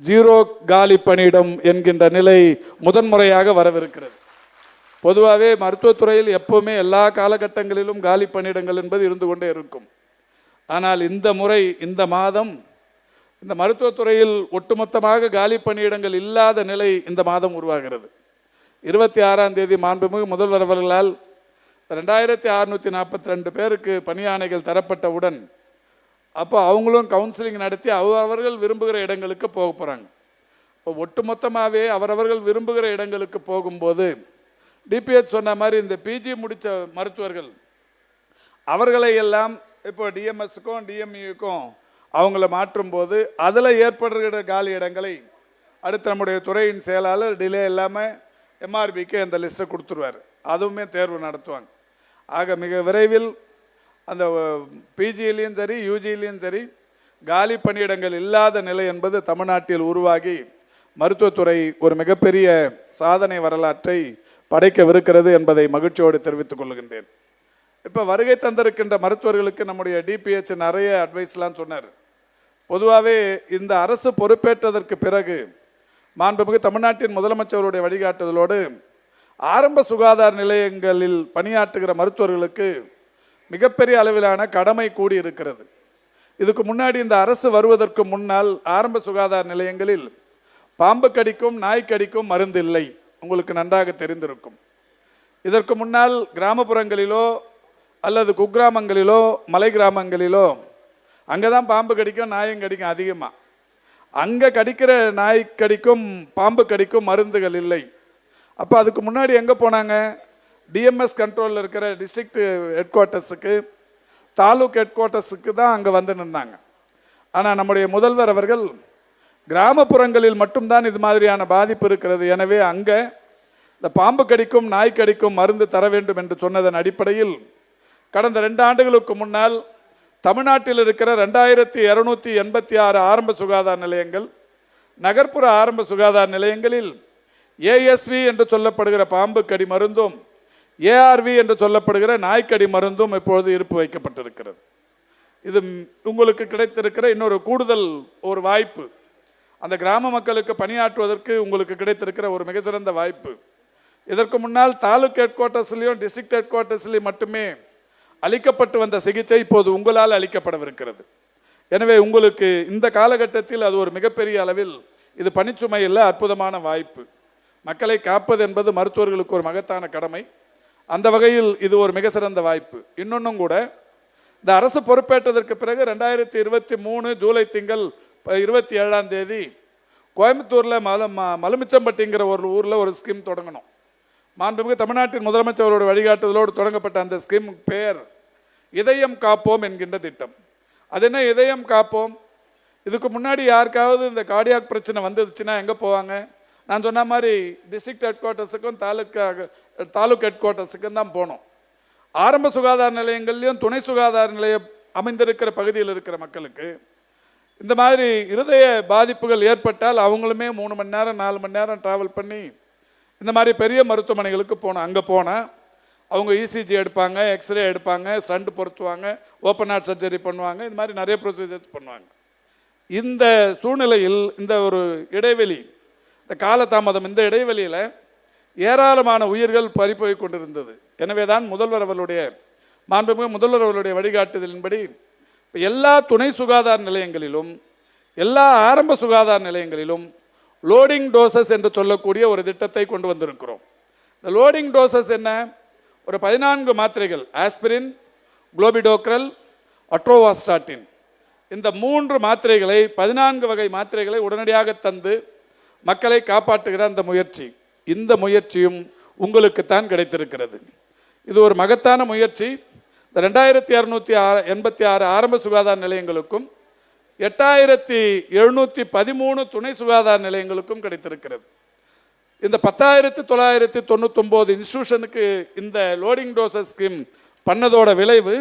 0 காலி பணியிடம் என்கின்ற நிலை முதன்முறையாக வரவிருக்கிறது. பொதுவாகவே மருத்துவத்துறையில் எப்பவுமே எல்லா காலகட்டங்களிலும் காலி பணியிடங்கள் என்பது இருந்து கொண்டே இருக்கும். ஆனால் இந்த முறை இந்த மாதம் இந்த மருத்துவத்துறையில் ஒட்டுமொத்தமாக காலி பணியிடங்கள் இல்லாத நிலை இந்த மாதம் உருவாகிறது. 26ஆம் தேதி மாண்புமிகு முதல்வர் அவர்களால் 2642 பேருக்கு பணியாணைகள் தரப்பட்டவுடன் அப்போ அவங்களும் கவுன்சிலிங் நடத்தி அவர்கள் விரும்புகிற இடங்களுக்கு போக போகிறாங்க. இப்போ ஒட்டுமொத்தமாகவே அவரவர்கள் விரும்புகிற இடங்களுக்கு போகும்போது டிபிஹெச் சொன்ன மாதிரி இந்த பிஜி முடித்த மருத்துவர்கள் அவர்களை எல்லாம் இப்போ டிஎம்எஸ்க்கும் டிஎம்இக்கும் அவங்கள மாற்றும்போது அதில் ஏற்படுகிற காலி இடங்களை அடுத்து நம்முடைய துறையின் செயலாளர் டிலே இல்லாமல் எம்ஆர்பிக்கு அந்த லிஸ்ட்டை கொடுத்துருவார். அதுவுமே தேர்வு நடத்துவாங்க. ஆக மிக விரைவில் அந்த பிஜியிலையும் சரி யூஜியிலையும் சரி காலி பணியிடங்கள் இல்லாத நிலை என்பது தமிழ்நாட்டில் உருவாகி மருத்துவத்துறை ஒரு மிகப்பெரிய சாதனை வரலாற்றை படைக்கவிருக்கிறது என்பதை மகிழ்ச்சியோடு தெரிவித்துக் கொள்கின்றேன். இப்போ வருகை தந்திருக்கின்ற மருத்துவர்களுக்கு நம்முடைய டிபிஹெச் நிறைய அட்வைஸ்லாம் சொன்னார். பொதுவாகவே இந்த அரசு பொறுப்பேற்றதற்கு பிறகு மாண்புமிகு தமிழ்நாட்டின் முதலமைச்சருடைய வழிகாட்டுதலோடு ஆரம்ப சுகாதார நிலையங்களில் பணியாற்றுகிற மருத்துவர்களுக்கு மிகப்பெரிய அளவிலான கடமை கூடி இருக்கிறது. இதுக்கு முன்னாடி இந்த அரசு வருவதற்கு முன்னால் ஆரம்ப சுகாதார நிலையங்களில் பாம்பு கடிக்கும் நாய் கடிக்கும் மருந்து இல்லை, உங்களுக்கு நன்றாக தெரிந்திருக்கும். இதற்கு முன்னால் கிராமப்புறங்களிலோ அல்லது குக்கிராமங்களிலோ மலை கிராமங்களிலோ அங்கே தான் பாம்பு கடிக்கும் நாயும் கடிக்கும் அதிகமாக. அங்கே கடிக்கிற நாய் கடிக்கும் பாம்பு கடிக்கும் மருந்துகள் இல்லை. அப்போ அதுக்கு முன்னாடி எங்கே போனாங்க? டிஎம்எஸ் கண்ட்ரோலில் இருக்கிற டிஸ்ட்ரிக்ட் ஹெட் குவார்ட்டர்ஸுக்கு தாலுக் ஹெட் குவார்ட்டர்ஸுக்கு தான் அங்கே வந்து நின்றாங்க. ஆனால் நம்முடைய முதல்வர் அவர்கள் கிராமப்புறங்களில் மட்டும்தான் இது மாதிரியான பாதிப்பு இருக்கிறது, எனவே அங்கே இந்த பாம்பு கடிக்கும் நாய் கடிக்கும் மருந்து தர வேண்டும் என்று சொன்னதன் அடிப்படையில் கடந்த 2 ஆண்டுகளுக்கு முன்னால் தமிழ்நாட்டில் இருக்கிற 2286 ஆரம்ப சுகாதார நிலையங்கள், நகர்ப்புற ஆரம்ப சுகாதார நிலையங்களில் ஏஎஸ்வி என்று சொல்லப்படுகிற பாம்பு கடி மருந்தும் ஏஆர்வி என்று சொல்லப்படுகிற நாய்க்கடி மருந்தும் இப்பொழுது இருப்பு வைக்கப்பட்டிருக்கிறது. இது உங்களுக்கு கிடைத்திருக்கிற இன்னொரு கூடுதல் ஒரு வாய்ப்பு. அந்த கிராம மக்களுக்கு பணியாற்றுவதற்கு உங்களுக்கு கிடைத்திருக்கிற ஒரு மிக சிறந்த வாய்ப்பு. இதற்கு முன்னால் தாலுக் ஹெட் குவார்ட்டர்ஸ்லையும் டிஸ்ட்ரிக்ட் ஹெட் குவார்ட்டர்ஸ்லையும் மட்டுமே அளிக்கப்பட்டு வந்த சிகிச்சை இப்போது உங்களால் அளிக்கப்படவிருக்கிறது. எனவே உங்களுக்கு இந்த காலகட்டத்தில் அது ஒரு மிகப்பெரிய அளவில் இது பணிச்சுமையில் அற்புதமான வாய்ப்பு. மக்களை காப்பது என்பது மருத்துவர்களுக்கு ஒரு மகத்தான கடமை. அந்த வகையில் இது ஒரு மிக சிறந்த வாய்ப்பு. இன்னொன்றும் கூட, இந்த அரசு பொறுப்பேற்றதற்கு பிறகு 2023 ஜூலை திங்கள் 27ஆம் தேதி கோயம்புத்தூரில் மலுமிச்சம்பட்டிங்கிற ஒரு ஊரில் ஒரு ஸ்கீம் தொடங்கணும். மாண்புமிகு தமிழ்நாட்டின் முதலமைச்சரோட வழிகாட்டுதலோடு தொடங்கப்பட்ட அந்த ஸ்கீம் பெயர் இதயம் காப்போம் என்கின்ற திட்டம். அது என்ன இதயம் காப்போம்? இதுக்கு முன்னாடி யாருக்காவது இந்த கார்டியாக் பிரச்சனை வந்துச்சுன்னா எங்கே போவாங்க? நான் சொன்ன மாதிரி டிஸ்ட்ரிக்ட் ஹெட் குவார்ட்டர்ஸுக்கும் தாலுக் ஹெட் குவார்ட்டர்ஸுக்கும் தான் போனோம். ஆரம்ப சுகாதார நிலையங்கள்லையும் துணை சுகாதார நிலையம் அமைந்திருக்கிற பகுதியில் இருக்கிற மக்களுக்கு இந்த மாதிரி இருதய பாதிப்புகள் ஏற்பட்டால் அவங்களுமே 3 மணி நேரம் 4 மணி நேரம் ட்ராவல் பண்ணி இந்த மாதிரி பெரிய மருத்துவமனைகளுக்கு போனோம். அங்கே போனால் அவங்க இசிஜி எடுப்பாங்க, எக்ஸ்ரே எடுப்பாங்க, ஸ்டண்ட் பொருத்துவாங்க, ஓப்பன் ஹார்ட் சர்ஜரி பண்ணுவாங்க, இந்த மாதிரி நிறைய ப்ரொசீஜர்ஸ் பண்ணுவாங்க. இந்த சூழ்நிலையில் இந்த ஒரு இடைவெளி, இந்த காலதாமதம், இந்த இடைவெளியில் ஏராளமான உயிர்கள் பறிப்போய் கொண்டிருந்தது. எனவே தான் முதல்வர் அவர்களுடைய மாண்புமிகு முதல்வர் அவர்களுடைய வழிகாட்டுதலின்படி எல்லா துணை சுகாதார நிலையங்களிலும் எல்லா ஆரம்ப சுகாதார நிலையங்களிலும் லோடிங் டோசஸ் என்று சொல்லக்கூடிய ஒரு திட்டத்தை கொண்டு வந்திருக்கிறோம். இந்த லோடிங் டோசஸ் என்ன? ஒரு 14 மாத்திரைகள், ஆஸ்பிரின், குளோபிடோக்ரல், அட்ரோவாஸ்டாட்டின், இந்த 3 மாத்திரைகளை 14 வகை மாத்திரைகளை உடனடியாக தந்து மக்களை காப்பாற்றுகிற அந்த முயற்சி, இந்த முயற்சியும் உங்களுக்குத்தான் கிடைத்திருக்கிறது. இது ஒரு மகத்தான முயற்சி. இந்த 2286 ஆரம்ப சுகாதார நிலையங்களுக்கும் 8713 துணை சுகாதார நிலையங்களுக்கும் கிடைத்திருக்கிறது. இந்த 10,999 இன்ஸ்டிடியூஷனுக்கு இந்த லோடிங் டோசஸ் ஸ்கீம் பண்ணதோட விளைவு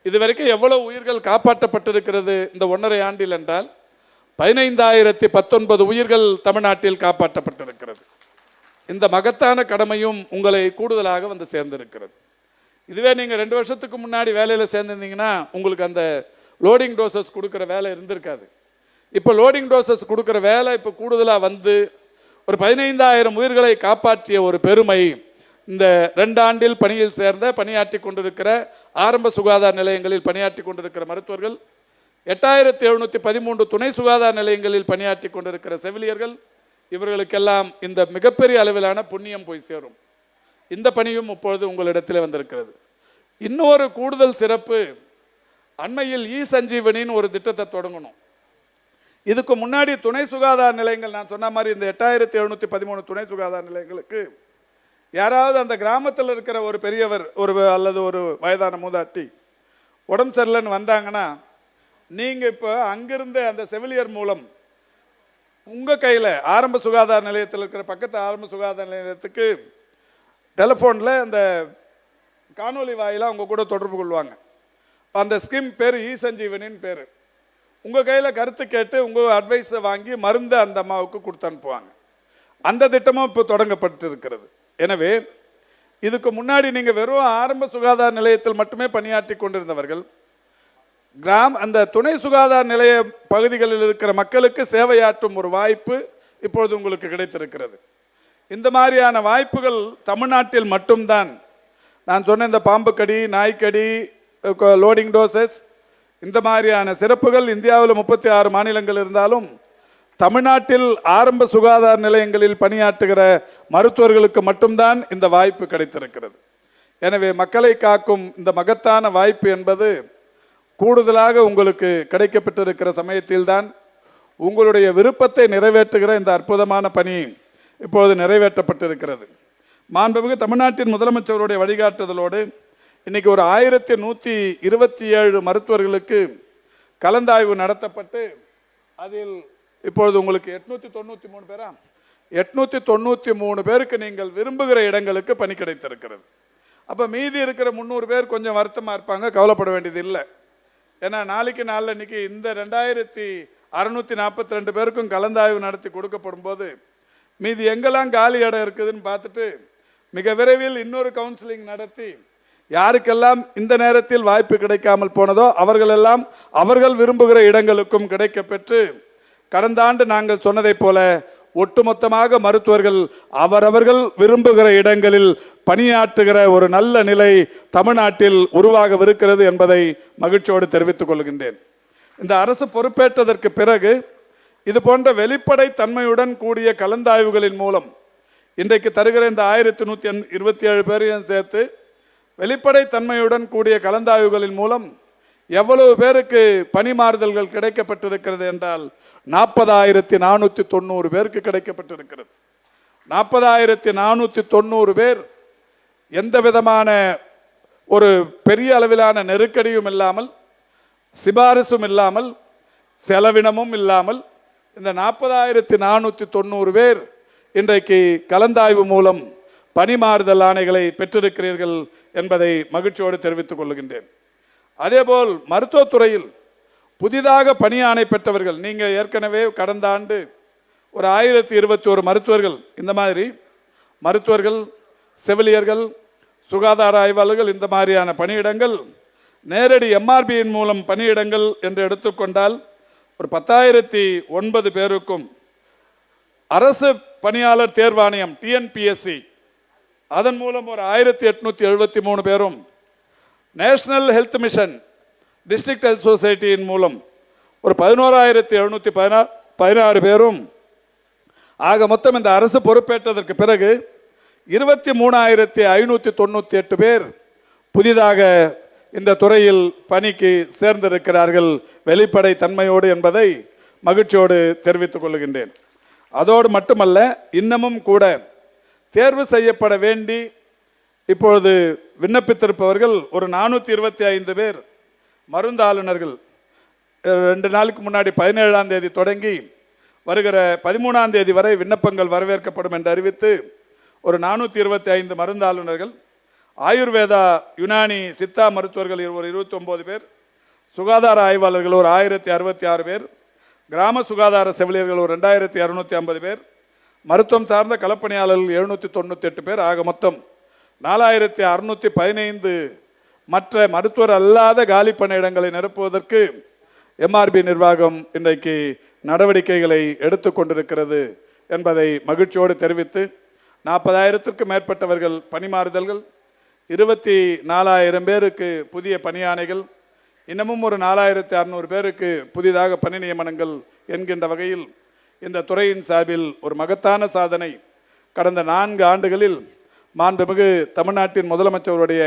இதுவரைக்கும் எவ்வளவு உயிர்கள் காப்பாற்றப்பட்டிருக்கிறது இந்த 1.5 ஆண்டில் என்றால் 15,019 உயிர்கள் தமிழ்நாட்டில் காப்பாற்றப்பட்டிருக்கிறது. இந்த மகத்தான கடமையும் உங்களை கூடுதலாக வந்து சேர்ந்திருக்கிறது. இதுவே நீங்கள் 2 வருஷத்துக்கு முன்னாடி வேலையில் சேர்ந்திருந்தீங்கன்னா உங்களுக்கு அந்த லோடிங் டோசஸ் கொடுக்குற வேலை இருந்திருக்காது. இப்போ லோடிங் டோசஸ் கொடுக்குற வேலை இப்போ கூடுதலாக வந்து ஒரு 15,000 உயிர்களை காப்பாற்றிய ஒரு பெருமை இந்த 2 ஆண்டில் பணியில் சேர்ந்த பணியாற்றி கொண்டிருக்கிற ஆரம்ப சுகாதார நிலையங்களில் பணியாற்றி கொண்டிருக்கிற மருத்துவர்கள், 8713 துணை சுகாதார நிலையங்களில் பணியாற்றி கொண்டிருக்கிற செவிலியர்கள், இவர்களுக்கெல்லாம் இந்த மிகப்பெரிய அளவிலான புண்ணியம் போய் சேரும். இந்த பணியும் இப்பொழுது உங்களிடத்தில் வந்திருக்கிறது. இன்னொரு கூடுதல் சிறப்பு, அண்மையில் சஞ்சீவனின்னு ஒரு திட்டத்தை தொடங்கணும். இதுக்கு முன்னாடி துணை சுகாதார நிலையங்கள், நான் சொன்ன மாதிரி இந்த 8713 துணை சுகாதார நிலையங்களுக்கு யாராவது அந்த கிராமத்தில் இருக்கிற ஒரு பெரியவர் அல்லது ஒரு வயதான மூதாட்டி உடம்பு சரியில்லைன்னு வந்தாங்கன்னா, நீங்கள் இப்போ அங்கிருந்து அந்த செவிலியர் மூலம் உங்கள் கையில் ஆரம்ப சுகாதார நிலையத்தில் இருக்கிற பக்கத்து ஆரம்ப சுகாதார நிலையத்துக்கு டெலிஃபோனில் அந்த காணொலி வாயிலாக அவங்க கூட தொடர்பு கொள்வாங்க. அந்த ஸ்கீம் பேர் சஞ்சீவனின்னு பேர். உங்கள் கையில் கருத்து கேட்டு உங்கள் அட்வைஸை வாங்கி மருந்து அந்த அம்மாவுக்கு கொடுத்து அனுப்புவாங்க. அந்த திட்டமும் இப்போ தொடங்கப்பட்டு இருக்கிறது. எனவே இதுக்கு முன்னாடி நீங்கள் வெறும் ஆரம்ப சுகாதார நிலையத்தில் மட்டுமே பணியாற்றி கொண்டிருந்தவர்கள், அந்த துணை சுகாதார நிலைய பகுதிகளில் இருக்கிற மக்களுக்கு சேவையாற்றும் ஒரு வாய்ப்பு இப்பொழுது உங்களுக்கு கிடைத்திருக்கிறது. இந்த மாதிரியான வாய்ப்புகள் தமிழ்நாட்டில் மட்டும்தான். நான் சொன்ன இந்த பாம்பு கடி, நாய்க்கடி, லோடிங் டோசஸ், இந்த மாதிரியான சிறப்புகள் இந்தியாவில் 36 மாநிலங்கள் இருந்தாலும் தமிழ்நாட்டில் ஆரம்ப சுகாதார நிலையங்களில் பணியாற்றுகிற மருத்துவர்களுக்கு மட்டும்தான் இந்த வாய்ப்பு கிடைத்திருக்கிறது. எனவே மக்களை காக்கும் இந்த மகத்தான வாய்ப்பு என்பது கூடுதலாக உங்களுக்கு கிடைக்கப்பட்டிருக்கிற சமயத்தில்தான் உங்களுடைய விருப்பத்தை நிறைவேற்றுகிற இந்த அற்புதமான பணி இப்பொழுது நிறைவேற்றப்பட்டிருக்கிறது. மாண்புமிகு தமிழ்நாட்டின் முதலமைச்சருடைய வழிகாட்டுதலோடு இன்னைக்கு ஒரு 1127 மருத்துவர்களுக்கு கலந்தாய்வு நடத்தப்பட்டு அதில் இப்பொழுது உங்களுக்கு 893 பேருக்கு நீங்கள் விரும்புகிற இடங்களுக்கு பணி கிடைத்திருக்கிறது. அப்போ மீதி இருக்கிற 300 பேர் கொஞ்சம் வருத்தமாக இருப்பாங்க, கவலைப்பட வேண்டியது இல்லை. ஏன்னா நாளைக்கு இன்னைக்கு இந்த 2642 பேருக்கும் கலந்தாய்வு நடத்தி கொடுக்கப்படும் போது மீதி எங்கெல்லாம் காலி இடம் இருக்குதுன்னு பார்த்துட்டு மிக விரைவில் இன்னொரு கவுன்சிலிங் நடத்தி யாருக்கெல்லாம் இந்த நேரத்தில் வாய்ப்பு கிடைக்காமல் போனதோ அவர்களெல்லாம் அவர்கள் விரும்புகிற இடங்களுக்கும் கிடைக்க பெற்று, கடந்த ஆண்டு நாங்கள் சொன்னதைப் போல ஒட்டுமொத்தமாக மருத்துவர்கள் அவரவர்கள் விரும்புகிற இடங்களில் பணியாற்றுகிற ஒரு நல்ல நிலை தமிழ்நாட்டில் உருவாகவிருக்கிறது என்பதை மகிழ்ச்சியோடு தெரிவித்துக் கொள்கின்றேன். இந்த அரசு பொறுப்பேற்றதற்கு பிறகு இது போன்ற வெளிப்படை தன்மையுடன் கூடிய கலந்தாய்வுகளின் மூலம் இன்றைக்கு தருகிற இந்த 1127 பேரையும் சேர்த்து வெளிப்படை தன்மையுடன் கூடிய கலந்தாய்வுகளின் மூலம் எவ்வளவு பேருக்கு பணி மாறுதல்கள் கிடைக்கப்பட்டிருக்கிறது என்றால் 40,490 பேருக்கு கிடைக்கப்பட்டிருக்கிறது. 40,490 பேர் எந்த விதமான ஒரு பெரிய அளவிலான நெருக்கடியும் இல்லாமல், சிபாரிசும் இல்லாமல், செலவினமும் இல்லாமல் இந்த 40,490 பேர் இன்றைக்கு கலந்தாய்வு மூலம் பணிமாறுதல் ஆணைகளை பெற்றிருக்கிறீர்கள் என்பதை மகிழ்ச்சியோடு தெரிவித்துக் கொள்கின்றேன். அதேபோல் மருத்துவத்துறையில் புதிதாக பணி ஆணை பெற்றவர்கள், நீங்கள் ஏற்கனவே கடந்த ஆண்டு ஒரு 1021 மருத்துவர்கள், இந்த மாதிரி மருத்துவர்கள், செவிலியர்கள், சுகாதார ஆய்வாளர்கள், இந்த மாதிரியான பணியிடங்கள் நேரடி எம்ஆர்பியின் மூலம் பணியிடங்கள் என்று எடுத்துக்கொண்டால் ஒரு 10,009 பேருக்கும், அரசு பணியாளர் தேர்வாணையம் டிஎன்பிஎஸ்சி அதன் மூலம் ஒரு 1873 பேரும், national health mission district health சொசைட்டியின் மூலம் ஒரு 11,716 பேரும், ஆக மொத்தம் இந்த அரசு பொறுப்பேற்றதற்கு பிறகு 23,598 பேர் புதிதாக இந்த துறையில் பணிக்கு சேர்ந்திருக்கிறார்கள் வெளிப்படை தன்மையோடு என்பதை மகிழ்ச்சியோடு தெரிவித்துக் கொள்கின்றேன். அதோடு மட்டுமல்ல, இன்னமும் கூட தேர்வு செய்யப்பட வேண்டி இப்பொழுது விண்ணப்பித்திருப்பவர்கள் ஒரு 425 பேர் மருந்தாளுநர்கள் 2 நாளுக்கு முன்னாடி 17ஆம் தேதி தொடங்கி வருகிற 13ஆம் தேதி வரை விண்ணப்பங்கள் வரவேற்கப்படும் என்று அறிவித்து ஒரு 425 மருந்தாளுநர்கள், ஆயுர்வேதா, யுனானி, சித்தா மருத்துவர்கள் ஒரு 29 பேர், சுகாதார ஆய்வாளர்கள் ஒரு 1066 பேர், கிராம சுகாதார செவிலியர்கள் ஒரு 2,250 பேர், மருத்துவம் சார்ந்த களப்பணியாளர்கள் 798 பேர், ஆக மொத்தம் 4615 மற்ற மருத்துவர் அல்லாத காலி பணியிடங்களை நிரப்புவதற்கு எம்ஆர்பி நிர்வாகம் இன்றைக்கு நடவடிக்கைகளை எடுத்துக்கொண்டிருக்கிறது என்பதை மகிழ்ச்சியோடு தெரிவித்து 40,000க்கும் மேற்பட்டவர்கள் பணிமாறுதல்கள், 24,000 பேருக்கு புதிய பணியாணைகள், இன்னமும் ஒரு 4,600 பேருக்கு புதிதாக பணி நியமனங்கள் என்கின்ற வகையில் இந்த துறையின் சார்பில் ஒரு மகத்தான சாதனை கடந்த 4 ஆண்டுகளில் மாண்புமிகு தமிழ்நாட்டின் முதலமைச்சருடைய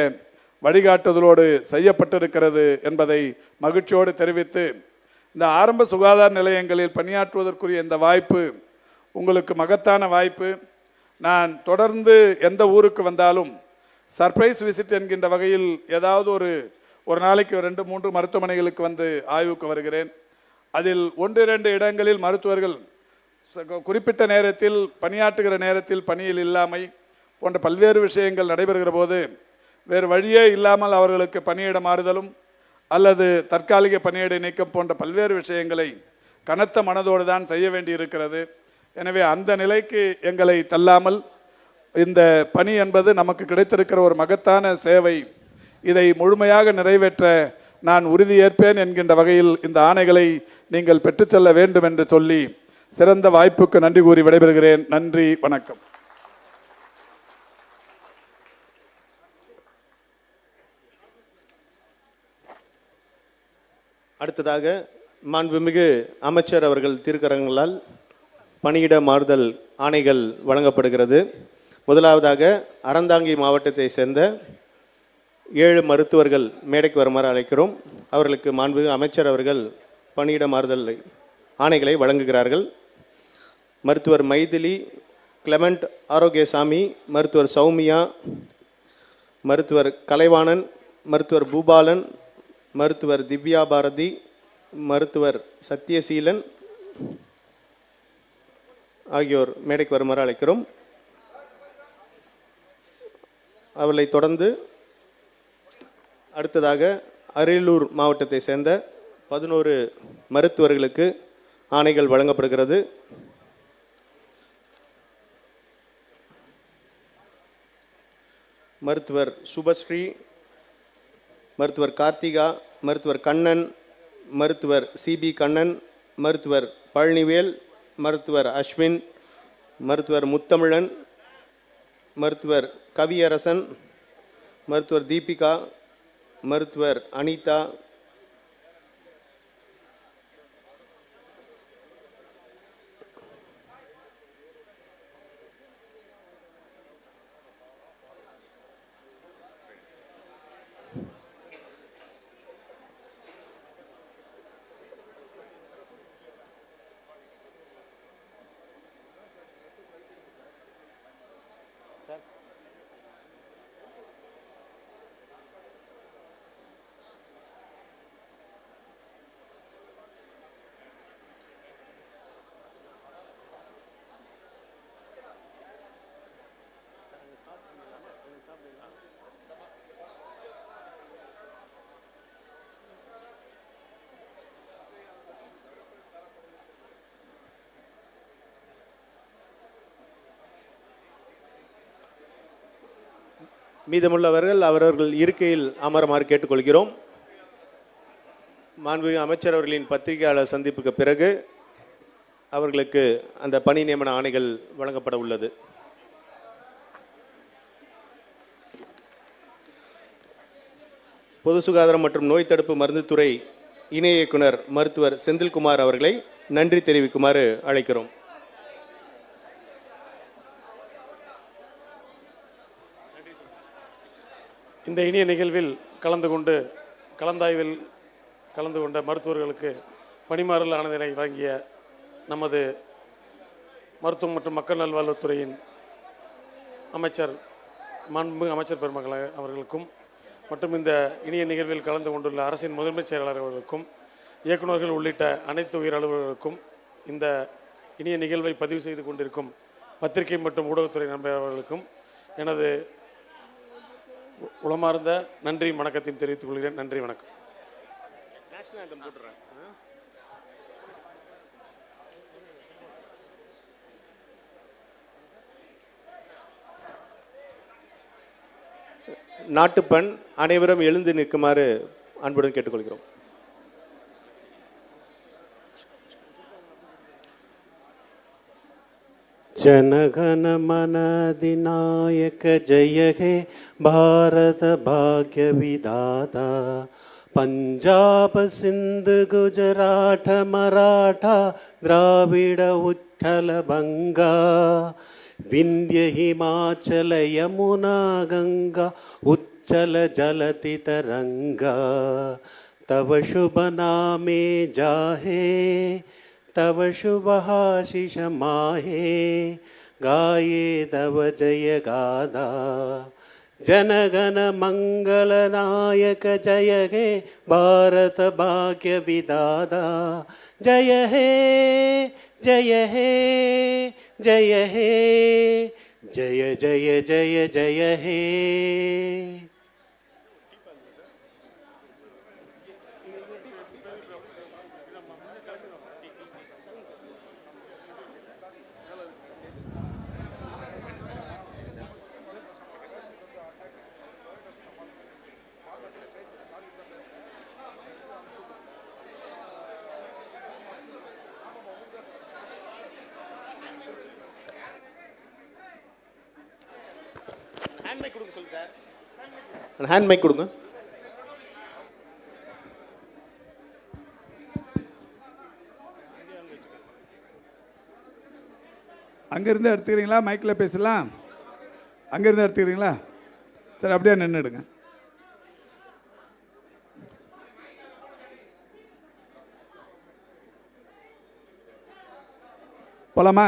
வழிகாட்டுதலோடு செய்யப்பட்டிருக்கிறது என்பதை மகிழ்ச்சியோடு தெரிவித்து, இந்த ஆரம்ப சுகாதார நிலையங்களில் பணியாற்றுவதற்குரிய இந்த வாய்ப்பு உங்களுக்கு மகத்தான வாய்ப்பு. நான் தொடர்ந்து எந்த ஊருக்கு வந்தாலும் சர்ப்ரைஸ் விசிட் என்கின்ற வகையில் ஏதாவது ஒரு நாளைக்கு 2-3 மருத்துவமனைகளுக்கு வந்து ஆய்வுக்கு வருகிறேன். அதில் 1-2 இடங்களில் மருத்துவர்கள் குறிப்பிட்ட நேரத்தில் பணியாற்றுகிற நேரத்தில் பணியில் இல்லாமை போன்ற பல்வேறு விஷயங்கள் நடைபெறுகிற போது வேறு வழியே இல்லாமல் அவர்களுக்கு பணியிட மாறுதலும் அல்லது தற்காலிக பணியிட நீக்கம் போன்ற பல்வேறு விஷயங்களை கனத்த மனதோடு தான் செய்ய வேண்டி இருக்கிறது. எனவே அந்த நிலைக்கு எங்களை தள்ளாமல் இந்த பணி என்பது நமக்கு கிடைத்திருக்கிற ஒரு மகத்தான சேவை, இதை முழுமையாக நிறைவேற்ற நான் உறுதியேற்பேன் என்கின்ற வகையில் இந்த ஆணைகளை நீங்கள் பெற்றுச்செல்ல வேண்டும் என்று சொல்லி சிறந்த வாய்ப்புக்கு நன்றி கூறி விடைபெறுகிறேன். நன்றி, வணக்கம். அடுத்ததாக மாண்புமிகு அமைச்சர் அவர்கள் திருக்கரங்களால் பணியிட மாறுதல் ஆணைகள் வழங்கப்படுகிறது. முதலாவதாக அறந்தாங்கி மாவட்டத்தை சேர்ந்த 7 மருத்துவர்கள் மேடைக்கு வருமாறு அழைக்கிறோம். அவர்களுக்கு மாண்புமிகு அமைச்சர் அவர்கள் பணியிட மாறுதல் ஆணைகளை வழங்குகிறார்கள். மருத்துவர் மைதிலி, கிளமெண்ட் ஆரோக்கியசாமி, மருத்துவர் சௌமியா, மருத்துவர் கலைவாணன், மருத்துவர் பூபாலன், மருத்துவர் திவ்யா பாரதி, மருத்துவர் சத்யசீலன் ஆகியோர் மேடைக்கு வருமாறு அழைக்கிறோம். அவர்களை தொடர்ந்து அடுத்ததாக அரியலூர் மாவட்டத்தை சேர்ந்த 11 மருத்துவர்களுக்கு ஆணைகள் வழங்கப்படுகிறது. மருத்துவர் சுபஸ்ரீ, மருத்துவர் கார்த்திகா, மருத்துவர் கண்ணன், மருத்துவர் சிபி கண்ணன், மருத்துவர் பழனிவேல், மருத்துவர் அஸ்வின், மருத்துவர் முத்தமிழன், மருத்துவர் கவியரசன், மருத்துவர் தீபிகா, மருத்துவர் அனிதா, மீதமுள்ளவர்கள் அவரவர்கள் இருக்கையில் அமருமாறு கேட்டுக்கொள்கிறோம். மாண்புமிகு அமைச்சர் அவர்களின் பத்திரிகையாளர் சந்திப்புக்கு பிறகு அவர்களுக்கு அந்த பணி நியமன ஆணைகள் வழங்கப்பட உள்ளது. பொது சுகாதாரம் மற்றும் நோய் தடுப்பு மருந்துத்துறை இணை இயக்குனர் மருத்துவர் செந்தில்குமார் அவர்களை நன்றி தெரிவிக்குமாறு அழைக்கிறோம். இந்த இனிய நிகழ்வில் கலந்தாய்வில் கலந்து கொண்ட மருத்துவர்களுக்கு பணிமாறல் ஆணையினை வழங்கிய நமது மருத்துவம் மற்றும் மக்கள் நல்வாழ்வுத்துறையின் மாண்புமிகு அமைச்சர் பெருமக்கள் அவர்களுக்கும் மற்றும் இந்த இனிய நிகழ்வில் கலந்து கொண்டுள்ள அரசின் முதன்மைச் செயலாளர் அவர்களுக்கும் இயக்குநர்கள் உள்ளிட்ட அனைத்து உயர் அலுவலர்களுக்கும் இந்த இனிய நிகழ்வை பதிவு செய்து கொண்டிருக்கும் பத்திரிகை மற்றும் ஊடகத்துறை நண்பர்களுக்கும் எனது உளமார்ந்த நன்றி வணக்கத்தையும் தெரிவித்துக் கொள்கிறேன். நன்றி, வணக்கம். நாட்டுப்பண் அனைவரும் எழுந்து நிற்குமாறு அன்புடன் கேட்டுக்கொள்கிறோம். जनगण मन अधिनायक जय हे भारत भाग्य विधाता पंजाब सिंध गुजरात मराठा द्राविड उत्कल बंगा विंध्य हिमाचल यमुना गंगा उच्चल जलति तरंगा तव शुभ नामे जाहे तव शुभ आशीष माहे गाये तव जय गाथा जनगण मंगल नायक जय हे भारत भाग्य विधाता जय हे जय हे जय हे जय जय जय जय हे. ஹேண்ட் மைக் கொடுங்க சொல்லுங்க சார். ஹேண்ட் மைக் கொடுங்க. அங்கேருந்து எடுத்துக்கிறீங்களா? மைக்கில் பேசலாம். அங்கேருந்து எடுத்துக்கிறீங்களா? சரி, அப்படியே நின்றுடுங்க. போலாமா?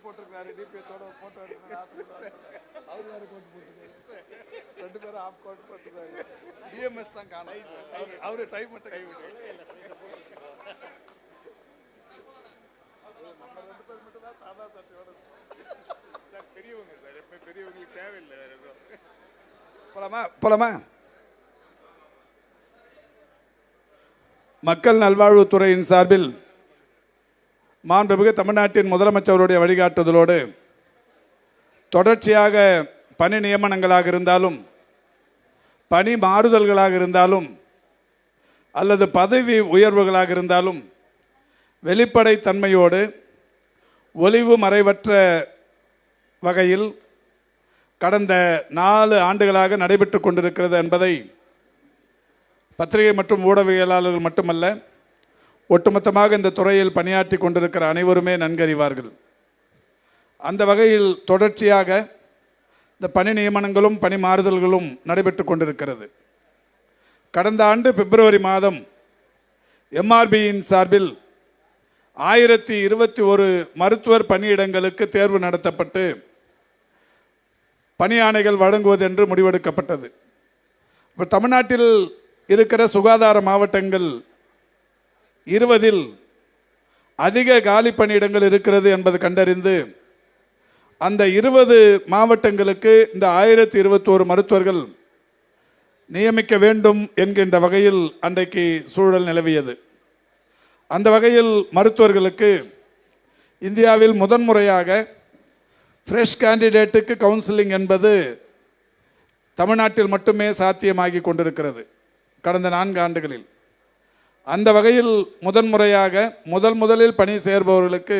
போட்டிருக்காரு டிபிஎச்சோட போட்டோ அவர் வேறு கோட் போட்டுருக்காரு. 2 பேரும் ஆஃப் கோட் போட்டுருக்காரு. டிஎம்எஸ் தான் காணும். அவரு டைம் மட்டும் கை விட்டு நம்ம 2 பேர் மட்டும் தான் சாதா சட்டையோட பெரியவங்க சார். எப்போ பெரியவங்களுக்கு தேவையில்லை வேற எதுவும். போலாமா? மக்கள் நல்வாழ்வுத்துறையின் சார்பில் மாண்புமிகு தமிழ்நாட்டின் முதலமைச்சருடைய வழிகாட்டுதலோடு தொடர்ச்சியாக பணி நியமனங்களாக இருந்தாலும் பணி மாறுதல்களாக இருந்தாலும் அல்லது பதவி உயர்வுகளாக இருந்தாலும் வெளிப்படைத்தன்மையோடு ஒளிவு மறைவற்ற வகையில் கடந்த 4 ஆண்டுகளாக நடைபெற்று கொண்டிருக்கிறது என்பதை பத்திரிகை மற்றும் ஊடகவியலாளர்கள் மட்டுமல்ல, ஒட்டுமொத்தமாக இந்த துறையில் பணியாற்றி கொண்டிருக்கிற அனைவருமே நன்கறிவார்கள். அந்த வகையில் தொடர்ச்சியாக இந்த பணி நியமனங்களும் பணி மாறுதல்களும் நடைபெற்று கொண்டிருக்கிறது. கடந்த ஆண்டு பிப்ரவரி மாதம் எம்ஆர்பியின் சார்பில் 1021 மருத்துவர் பணியிடங்களுக்கு தேர்வு நடத்தப்பட்டு பணி ஆணைகள் வழங்குவது என்று முடிவெடுக்கப்பட்டது. இப்போ தமிழ்நாட்டில் இருக்கிற சுகாதார மாவட்டங்கள் 20இல் அதிக காலி பணியிடங்கள் இருக்கிறது என்பது கண்டறிந்து அந்த 20 மாவட்டங்களுக்கு இந்த 1021 மருத்துவர்கள் நியமிக்க வேண்டும் என்கின்ற வகையில் அன்றைக்கு சூழல் நிலவியது. அந்த வகையில் மருத்துவர்களுக்கு இந்தியாவில் முதன்முறையாக ஃப்ரெஷ் கேண்டிடேட்டுக்கு கவுன்சிலிங் என்பது தமிழ்நாட்டில் மட்டுமே சாத்தியமாகி கொண்டிருக்கிறது கடந்த 4 ஆண்டுகளில். அந்த வகையில் முதன்முறையாக முதலில் பணி சேர்பவர்களுக்கு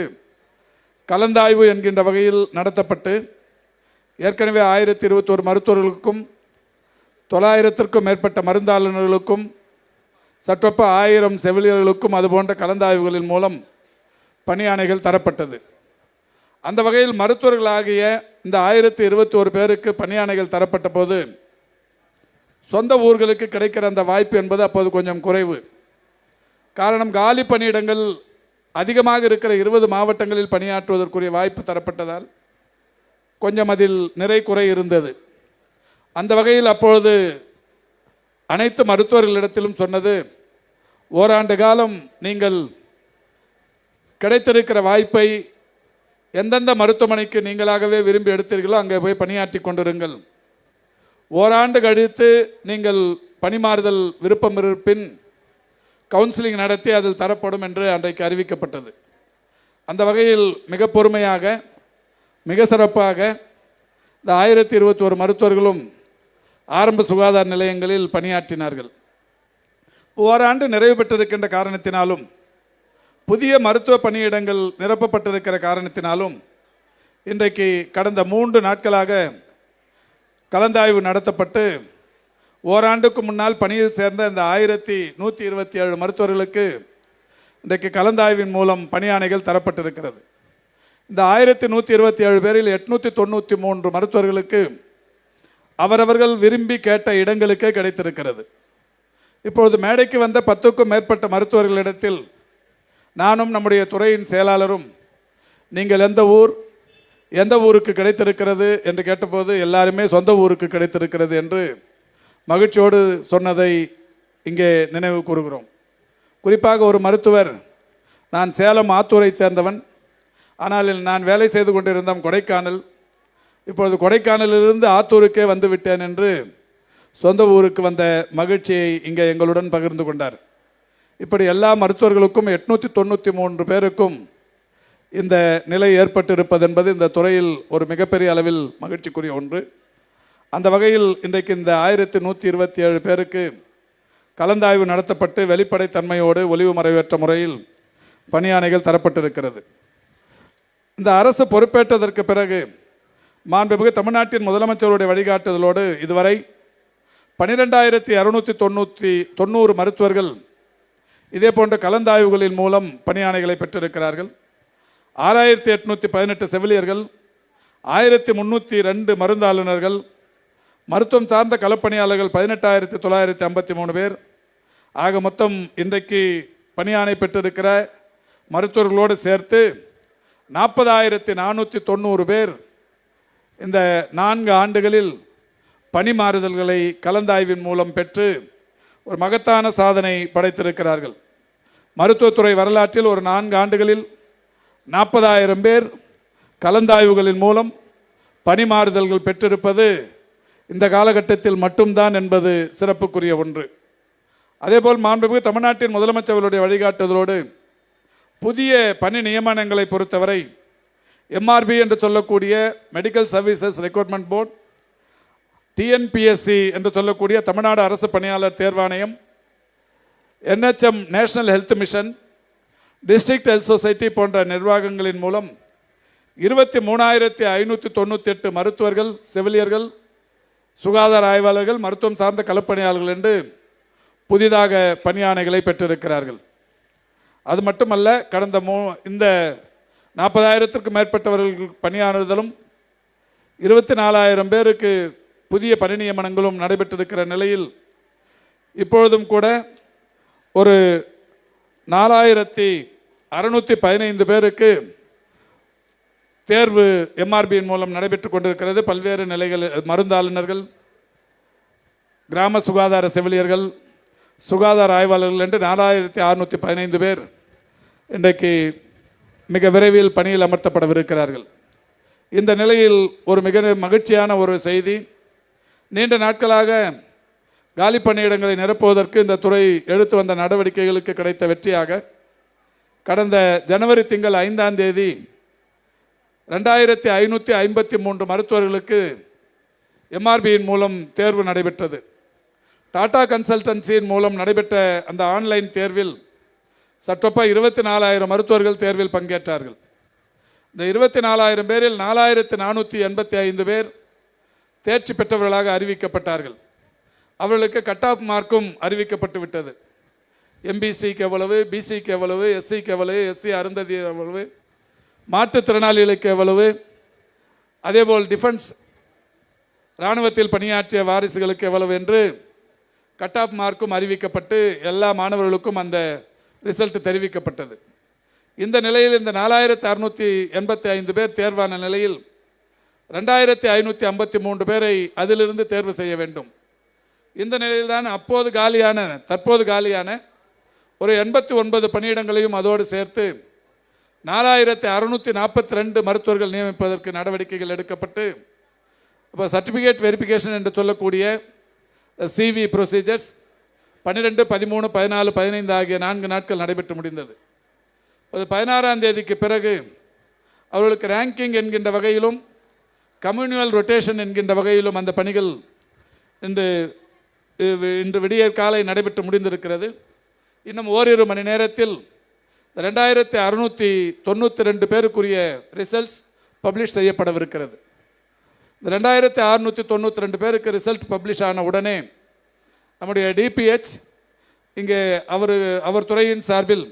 கலந்தாய்வு என்கின்ற வகையில் நடத்தப்பட்டு ஏற்கனவே 1021 மருத்துவர்களுக்கும் 900க்கும் மேற்பட்ட மருந்தாளுநர்களுக்கும் சற்றொப்ப 1000 செவிலியர்களுக்கும் அதுபோன்ற கலந்தாய்வுகளின் மூலம் பணி ஆணைகள் தரப்பட்டது. அந்த வகையில் மருத்துவர்களாகிய இந்த 1021 பேருக்கு பணி ஆணைகள் தரப்பட்ட போது சொந்த ஊர்களுக்கு கிடைக்கிற அந்த வாய்ப்பு என்பது அப்போது கொஞ்சம் குறைவு. காரணம், காலி பணியிடங்கள் அதிகமாக இருக்கிற 20 மாவட்டங்களில் பணியாற்றுவதற்குரிய வாய்ப்பு தரப்பட்டதால் கொஞ்சம் அதில் நிறை குறை இருந்தது. அந்த வகையில் அப்பொழுது அனைத்து மருத்துவர்களிடத்திலும் சொன்னது, ஓராண்டு காலம் நீங்கள் கிடைத்திருக்கிற வாய்ப்பை எந்தெந்த மருத்துவமனைக்கு நீங்களாகவே விரும்பி எடுத்தீர்களோ அங்கே போய் பணியாற்றி கொண்டிருங்கள். ஓராண்டு கழித்து நீங்கள் பணிமாறுதல் விருப்பம் இருப்பின் கவுன்சிலிங் நடத்தி அதில் தரப்படும் என்று அன்றைக்கு அறிவிக்கப்பட்டது. அந்த வகையில் மிக பொறுமையாக மிக சிறப்பாக இந்த 1021 மருத்துவர்களும் ஆரம்ப சுகாதார நிலையங்களில் பணியாற்றினார்கள். ஓராண்டு நிறைவு பெற்றிருக்கின்ற காரணத்தினாலும் புதிய மருத்துவ பணியிடங்கள் நிரப்பப்பட்டிருக்கிற காரணத்தினாலும் இன்றைக்கு கடந்த 3 நாட்களாக கலந்தாய்வு நடத்தப்பட்டு ஓராண்டுக்கு முன்னால் பணியில் சேர்ந்த இந்த 1127 மருத்துவர்களுக்கு இன்றைக்கு கலந்தாய்வின் மூலம் பணியாணைகள் தரப்பட்டிருக்கிறது. இந்த 1127 பேரில் 893 மருத்துவர்களுக்கு அவரவர்கள் விரும்பி கேட்ட இடங்களுக்கே கிடைத்திருக்கிறது. இப்பொழுது மேடைக்கு வந்த 10க்கும் மேற்பட்ட மருத்துவர்களிடத்தில் நானும் நம்முடைய துறையின் செயலாளரும் நீங்கள் எந்த ஊருக்கு கிடைத்திருக்கிறது என்று கேட்டபோது எல்லாருமே சொந்த ஊருக்கு கிடைத்திருக்கிறது என்று மகிழ்ச்சியோடு சொன்னதை இங்கே நினைவு கூறுகிறோம். குறிப்பாக ஒரு மருத்துவர், நான் சேலம் ஆத்தூரை சேர்ந்தவன், ஆனால் நான் வேலை செய்து கொண்டிருந்தோம் கொடைக்கானல், இப்பொழுது கொடைக்கானலிலிருந்து ஆத்தூருக்கே வந்து விட்டேன் என்று சொந்த ஊருக்கு வந்த மகிழ்ச்சியை இங்கே எங்களுடன் பகிர்ந்து கொண்டார். இப்படி எல்லா மருத்துவர்களுக்கும் 893 பேருக்கும் இந்த நிலை ஏற்பட்டிருப்பது என்பது இந்த துறையில் ஒரு மிகப்பெரிய அளவில் மகிழ்ச்சிக்குரிய ஒன்று. அந்த வகையில் இன்றைக்கு இந்த 1127 பேருக்கு கலந்தாய்வு நடத்தப்பட்டு வெளிப்படைத்தன்மையோடு ஒளிவு மறைவற்ற முறையில் பணியாணைகள் தரப்பட்டிருக்கிறது. இந்த அரசு பொறுப்பேற்றதற்கு பிறகு மாண்புமிகு தமிழ்நாட்டின் முதலமைச்சருடைய வழிகாட்டுதலோடு இதுவரை 12,690 மருத்துவர்கள் இதே போன்ற கலந்தாய்வுகளின் மூலம் பணியாணைகளை பெற்றிருக்கிறார்கள். 6,818 செவிலியர்கள், 1,302 மருந்தாளுநர்கள், மருத்துவம் சார்ந்த களப்பணியாளர்கள் 18,953 பேர். ஆக மொத்தம் இன்றைக்கு பணியாணை பெற்றிருக்கிற மருத்துவர்களோடு சேர்த்து 40,490 பேர் இந்த 4 ஆண்டுகளில் பணி மாறுதல்களை கலந்தாய்வின் மூலம் பெற்று ஒரு மகத்தான சாதனை படைத்திருக்கிறார்கள். மருத்துவத்துறை வரலாற்றில் ஒரு 4 ஆண்டுகளில் 40,000 பேர் கலந்தாய்வுகளின் மூலம் பணி மாறுதல்கள் பெற்றிருப்பது இந்த காலகட்டத்தில் மட்டும்தான் என்பது சிறப்புக்குரிய ஒன்று. அதேபோல் மாண்புமிகு தமிழ்நாட்டின் முதலமைச்சர்களுடைய வழிகாட்டுதலோடு புதிய பணி நியமனங்களை பொறுத்தவரை MRB என்று சொல்லக்கூடிய medical services recruitment board, TNPSC என்று சொல்லக்கூடிய தமிழ்நாடு அரசு பணியாளர் தேர்வாணையம், NHM national health mission, district health society போன்ற நிர்வாகங்களின் மூலம் 23,598 மருத்துவர்கள், செவிலியர்கள், சுகாதார ஆய்வாளர்கள், மருத்துவம் சார்ந்த களப்பணியாளர்கள் என்று புதிதாக பணியாணைகளை பெற்றிருக்கிறார்கள். அது மட்டுமல்ல, கடந்த இந்த 40,000க்கும் மேற்பட்டவர்கள் பணியாற்றுதலும் 24,000 பேருக்கு புதிய பணி நியமனங்களும் நடைபெற்றிருக்கிற நிலையில் இப்பொழுதும் கூட ஒரு 4,615 பேருக்கு தேர்வு MRBயின் மூலம் நடைபெற்று கொண்டிருக்கிறது. பல்வேறு நிலைகள், மருந்தாளுநர்கள், கிராம சுகாதார செவிலியர்கள், சுகாதார ஆய்வாளர்கள் என்று 4,615 பேர் இன்றைக்கு மிக விரைவில் பணியில் அமர்த்தப்படவிருக்கிறார்கள். இந்த நிலையில் ஒரு மிக மகிழ்ச்சியான ஒரு செய்தி, நீண்ட நாட்களாக காலி பணியிடங்களை நிரப்புவதற்கு இந்த துறை எடுத்து வந்த நடவடிக்கைகளுக்கு கிடைத்த வெற்றியாக கடந்த ஜனவரி திங்கள் 5ஆம் தேதி 2,553 மருத்துவர்களுக்கு MRBயின் மூலம் தேர்வு நடைபெற்றது. டாடா கன்சல்டன்சியின் மூலம் நடைபெற்ற அந்த ஆன்லைன் தேர்வில் சற்றொப்ப 24,000 மருத்துவர்கள் தேர்வில் பங்கேற்றார்கள். இந்த 24,000 பேரில் 4,485 பேர் தேர்ச்சி பெற்றவர்களாக அறிவிக்கப்பட்டார்கள். அவர்களுக்கு கட் ஆஃப் மார்க்கும் அறிவிக்கப்பட்டு விட்டது. MBCக்கு எவ்வளவு, BCக்கு எவ்வளவு, SCக்கு எவ்வளவு, SC அருந்ததி எவ்வளவு, மாற்றுத்திறனாளிகளுக்கு எவ்வளவு, அதேபோல் டிஃபென்ஸ் இராணுவத்தில் பணியாற்றிய வாரிசுகளுக்கு எவ்வளவு என்று கட் ஆஃப் மார்க்கும் அறிவிக்கப்பட்டு எல்லா மாணவர்களுக்கும் அந்த ரிசல்ட் தெரிவிக்கப்பட்டது. இந்த நிலையில் இந்த 4,685 பேர் தேர்வான நிலையில் 2,553 பேரை அதிலிருந்து தேர்வு செய்ய வேண்டும். இந்த நிலையில்தான் தற்போது காலியான ஒரு 89 பணியிடங்களையும் அதோடு சேர்த்து 4642 மருத்துவர்கள் நியமிப்பதற்கு நடவடிக்கைகள் எடுக்கப்பட்டு இப்போ சர்டிஃபிகேட் வெரிஃபிகேஷன் என்று சொல்லக்கூடிய சிவி ப்ரொசீஜர்ஸ் 12, 13, 14, 15 ஆகிய 4 நாட்கள் நடைபெற்று முடிந்தது. அது 16ஆம் தேதிக்கு பிறகு அவர்களுக்கு ரேங்கிங் என்கின்ற வகையிலும் கம்யூனியல் ரொட்டேஷன் என்கின்ற வகையிலும் அந்த பணிகள் இன்று விடியற் காலை நடைபெற்று முடிந்திருக்கிறது. இன்னும் ஓரிரு மணி நேரத்தில் 2692 பேருக்குரிய ரிசல்ட்ஸ் பப்ளிஷ் செய்யப்படவிருக்கிறது. இந்த 2692 பேருக்கு ரிசல்ட் பப்ளிஷ் ஆன உடனே நம்முடைய டிபிஹெச் இங்கே அவர் துறையின் சார்பில்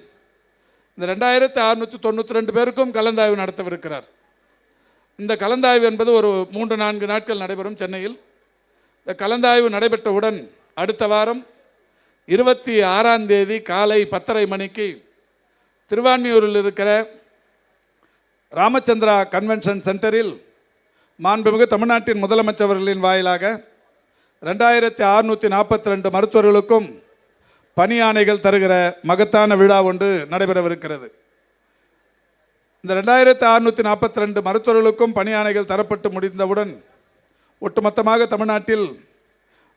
இந்த 2692 பேருக்கும் கலந்தாய்வு நடத்தவிருக்கிறார். இந்த கலந்தாய்வு என்பது ஒரு 3-4 நாட்கள் நடைபெறும் சென்னையில். இந்த கலந்தாய்வு நடைபெற்றவுடன் அடுத்த வாரம் 26ஆம் தேதி காலை 10:30 மணிக்கு திருவான்மியூரில் இருக்கிற ராமச்சந்திரா கன்வென்ஷன் சென்டரில் மாண்புமிகு தமிழ்நாட்டின் முதலமைச்சர்களின் வாயிலாக 2642 மருத்துவர்களுக்கும் பணி ஆணைகள் தருகிற மகத்தான விழா ஒன்று நடைபெறவிருக்கிறது. இந்த 2642 மருத்துவர்களுக்கும் பணி ஆணைகள் தரப்பட்டு முடிந்தவுடன் ஒட்டுமொத்தமாக தமிழ்நாட்டில்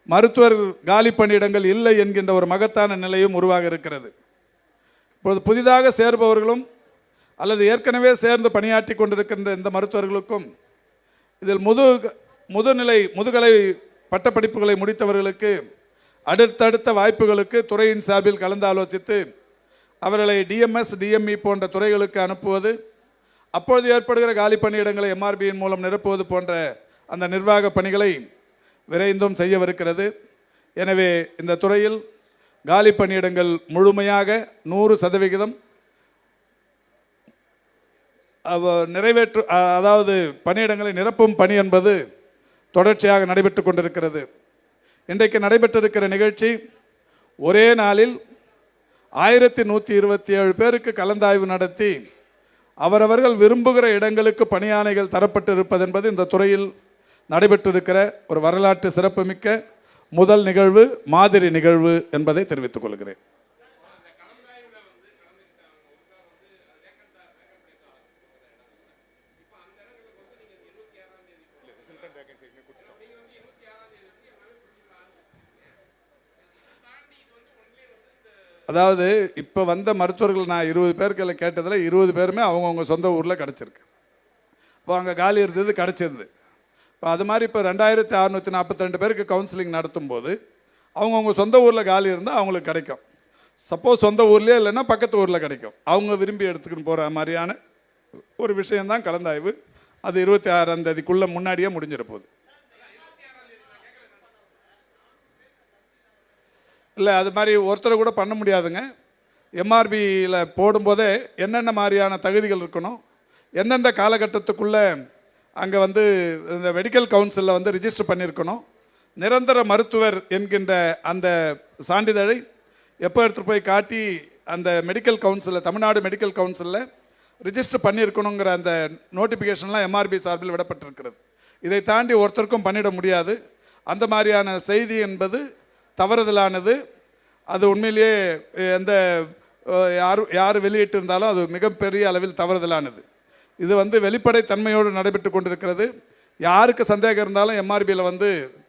மருத்துவர் காலி பணியிடங்கள் இல்லை என்கின்ற ஒரு மகத்தான நிலையும் உருவாக இருக்கிறது. இப்பொழுது புதிதாக சேர்பவர்களும் அல்லது ஏற்கனவே சேர்ந்து பணியாற்றி கொண்டிருக்கின்ற இந்த மருத்துவர்களுக்கும் இதில் முதுகலை பட்டப்படிப்புகளை முடித்தவர்களுக்கு அடுத்தடுத்த வாய்ப்புகளுக்கு துறையின் சார்பில் கலந்து ஆலோசித்து அவர்களை டிஎம்எஸ், டிஎம்இ போன்ற துறைகளுக்கு அனுப்புவது, அப்பொழுது ஏற்படுகிற காலி பணியிடங்களை எம்ஆர்பியின் மூலம் நிரப்புவது போன்ற அந்த நிர்வாக பணிகளை விரைந்தும் செய்யவிருக்கிறது. எனவே இந்த துறையில் காலி பணியிடங்கள் முழுமையாக 100% அதாவது பணியிடங்களை நிரப்பும் பணி என்பது தொடர்ச்சியாக நடைபெற்று கொண்டிருக்கிறது. இன்றைக்கு நடைபெற்றிருக்கிற நிகழ்ச்சி ஒரே நாளில் 1127 பேருக்கு கலந்தாய்வு நடத்தி அவரவர்கள் விரும்புகிற இடங்களுக்கு பணியாணைகள் தரப்பட்டு இருப்பது என்பது இந்த துறையில் நடைபெற்றிருக்கிற ஒரு வரலாற்று சிறப்புமிக்க முதல் நிகழ்வு, மாதிரி நிகழ்வு என்பதை தெரிவித்துக் கொள்கிறேன். அதாவது இப்போ வந்த மருத்துவர்கள் நான் 20 பேருக்கு கேட்டதில் 20 பேருமே அவங்கவுங்க சொந்த ஊரில் கிடச்சிருக்கு. இப்போ அங்கே காலி இருந்தது கிடச்சிருந்து. இப்போ அது மாதிரி இப்போ 2642 பேருக்கு கவுன்சிலிங் நடத்தும் போது அவங்கவுங்க சொந்த ஊரில் காலி இருந்தால் அவங்களுக்கு கிடைக்கும். சப்போஸ் சொந்த ஊர்லேயே இல்லைன்னா பக்கத்து ஊரில் கிடைக்கும். அவங்க விரும்பி எடுத்துக்கிட்டு போகிற மாதிரியான ஒரு விஷயந்தான் கலந்தாய்வு. அது 26ஆம் தேதிக்குள்ளே முன்னாடியே முடிஞ்சிட போகுது. இல்லை, அது மாதிரி ஒருத்தரை கூட பண்ண முடியாதுங்க. எம்ஆர்பியில் போடும்போதே என்னென்ன மாதிரியான தகுதிகள் இருக்கணும், எந்தெந்த காலகட்டத்துக்குள்ளே அங்கே இந்த மெடிக்கல் கவுன்சிலில் ரிஜிஸ்டர் பண்ணியிருக்கணும், நிரந்தர மருத்துவர் என்கின்ற அந்த சான்றிதழை எப்போ எடுத்துகிட்டு போய் காட்டி அந்த மெடிக்கல் கவுன்சிலில், தமிழ்நாடு மெடிக்கல் கவுன்சிலில் ரிஜிஸ்டர் பண்ணியிருக்கணுங்கிற அந்த நோட்டிஃபிகேஷன்லாம் எம்ஆர்பி சார்பில் விடப்பட்டிருக்கிறது. இதை தாண்டி ஒருத்தருக்கும் பண்ணிட முடியாது. அந்த மாதிரியான செய்தி என்பது தவறுதலானது. அது உண்மையிலேயே யார் வெளியிட்டிருந்தாலும் அது மிகப்பெரிய அளவில் தவறுதலானது. இது வெளிப்படை தன்மையோடு நடைபெற்று கொண்டிருக்கிறது. யாருக்கு சந்தேகம் இருந்தாலும் எம்ஆர்பியில்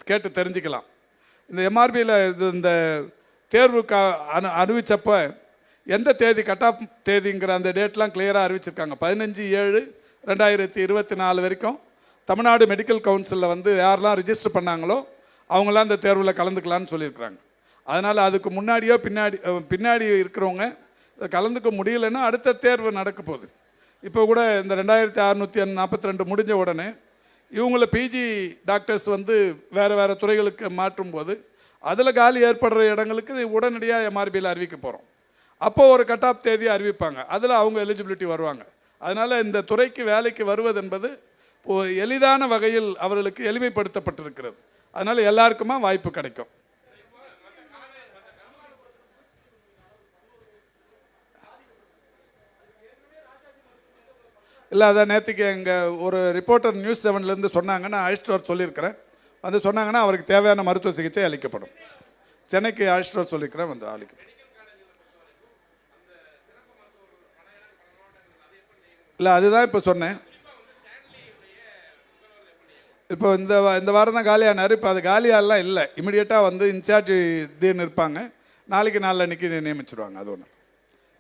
கேட்டு தெரிஞ்சுக்கலாம். இந்த எம்ஆர்பியில் இந்த தேர்வுக்கு அறிவிச்சப்ப எந்த தேதி கட் ஆஃப் தேதிங்கிற அந்த டேட்லாம் கிளியராக அறிவிச்சிருக்காங்க. 15/7/2024 வரைக்கும் தமிழ்நாடு மெடிக்கல் கவுன்சிலில் யாரெல்லாம் ரிஜிஸ்டர் பண்ணாங்களோ அவங்களாம் இந்த தேர்வில் கலந்துக்கலான்னு சொல்லியிருக்கிறாங்க. அதனால் அதுக்கு முன்னாடியோ பின்னாடி இருக்கிறவங்க கலந்துக்க முடியலைன்னா அடுத்த தேர்வு நடக்க போகுது. இப்போ கூட இந்த 2642 முடிஞ்ச உடனே இவங்கள பிஜி டாக்டர்ஸ் வேறு துறைகளுக்கு மாற்றும் போது அதில் காலி ஏற்படுற இடங்களுக்கு உடனடியாக எம்ஆர்பியில் அறிவிக்க போகிறோம். அப்போ ஒரு கட் ஆஃப் தேதி அறிவிப்பாங்க, அதில் அவங்க எலிஜிபிலிட்டி வருவாங்க. அதனால் இந்த துறைக்கு வேலைக்கு வருவது என்பது எளிதான வகையில் அவர்களுக்கு எளிமைப்படுத்தப்பட்டிருக்கிறது. அதனால் எல்லாருக்குமா வாய்ப்பு கிடைக்கும். இல்லை, அதை நேற்றுக்கு எங்கள் ஒரு ரிப்போர்ட்டர் நியூஸ் 7லேருந்து சொன்னாங்க. நான் அழைச்சிட்டு வர சொல்லியிருக்கிறேன். சொன்னாங்கன்னா அவருக்கு தேவையான மருத்துவ சிகிச்சை அளிக்கப்படும். சென்னைக்கு அழைச்சிட்டு வர சொல்லியிருக்கிறேன், அளிக்கப்படும். இல்லை அதுதான் இப்போ சொன்னேன். இப்போ இந்த வாரம் தான் காலியானார். இப்போ அது காலியாலாம் இல்லை. இமிடியேட்டாக வந்து இன்சார்ஜ் தீன் இருப்பாங்க. நாளைக்கு நாளன்னைக்கு நியமிச்சிடுவாங்க. அது ஒன்று.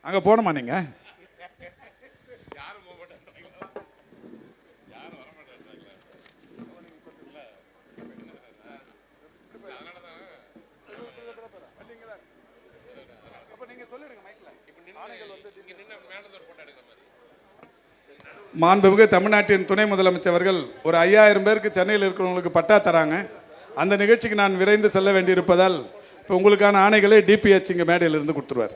அங்கே போகணுமா நீங்கள்? மாண்புமிகு தமிழ்நாட்டின் துணை முதலமைச்சர் அவர்கள் ஒரு 5000 பேருக்கு சென்னையில் இருக்கிறவங்களுக்கு பட்டா தராங்க. அந்த நிகழ்ச்சிக்கு நான் விரைந்து செல்ல வேண்டியிருப்பதால் இப்போ உங்களுக்கான ஆணைகளை டிபிஹெச் இங்கே மேடையில் இருந்து கொடுத்துருவார்.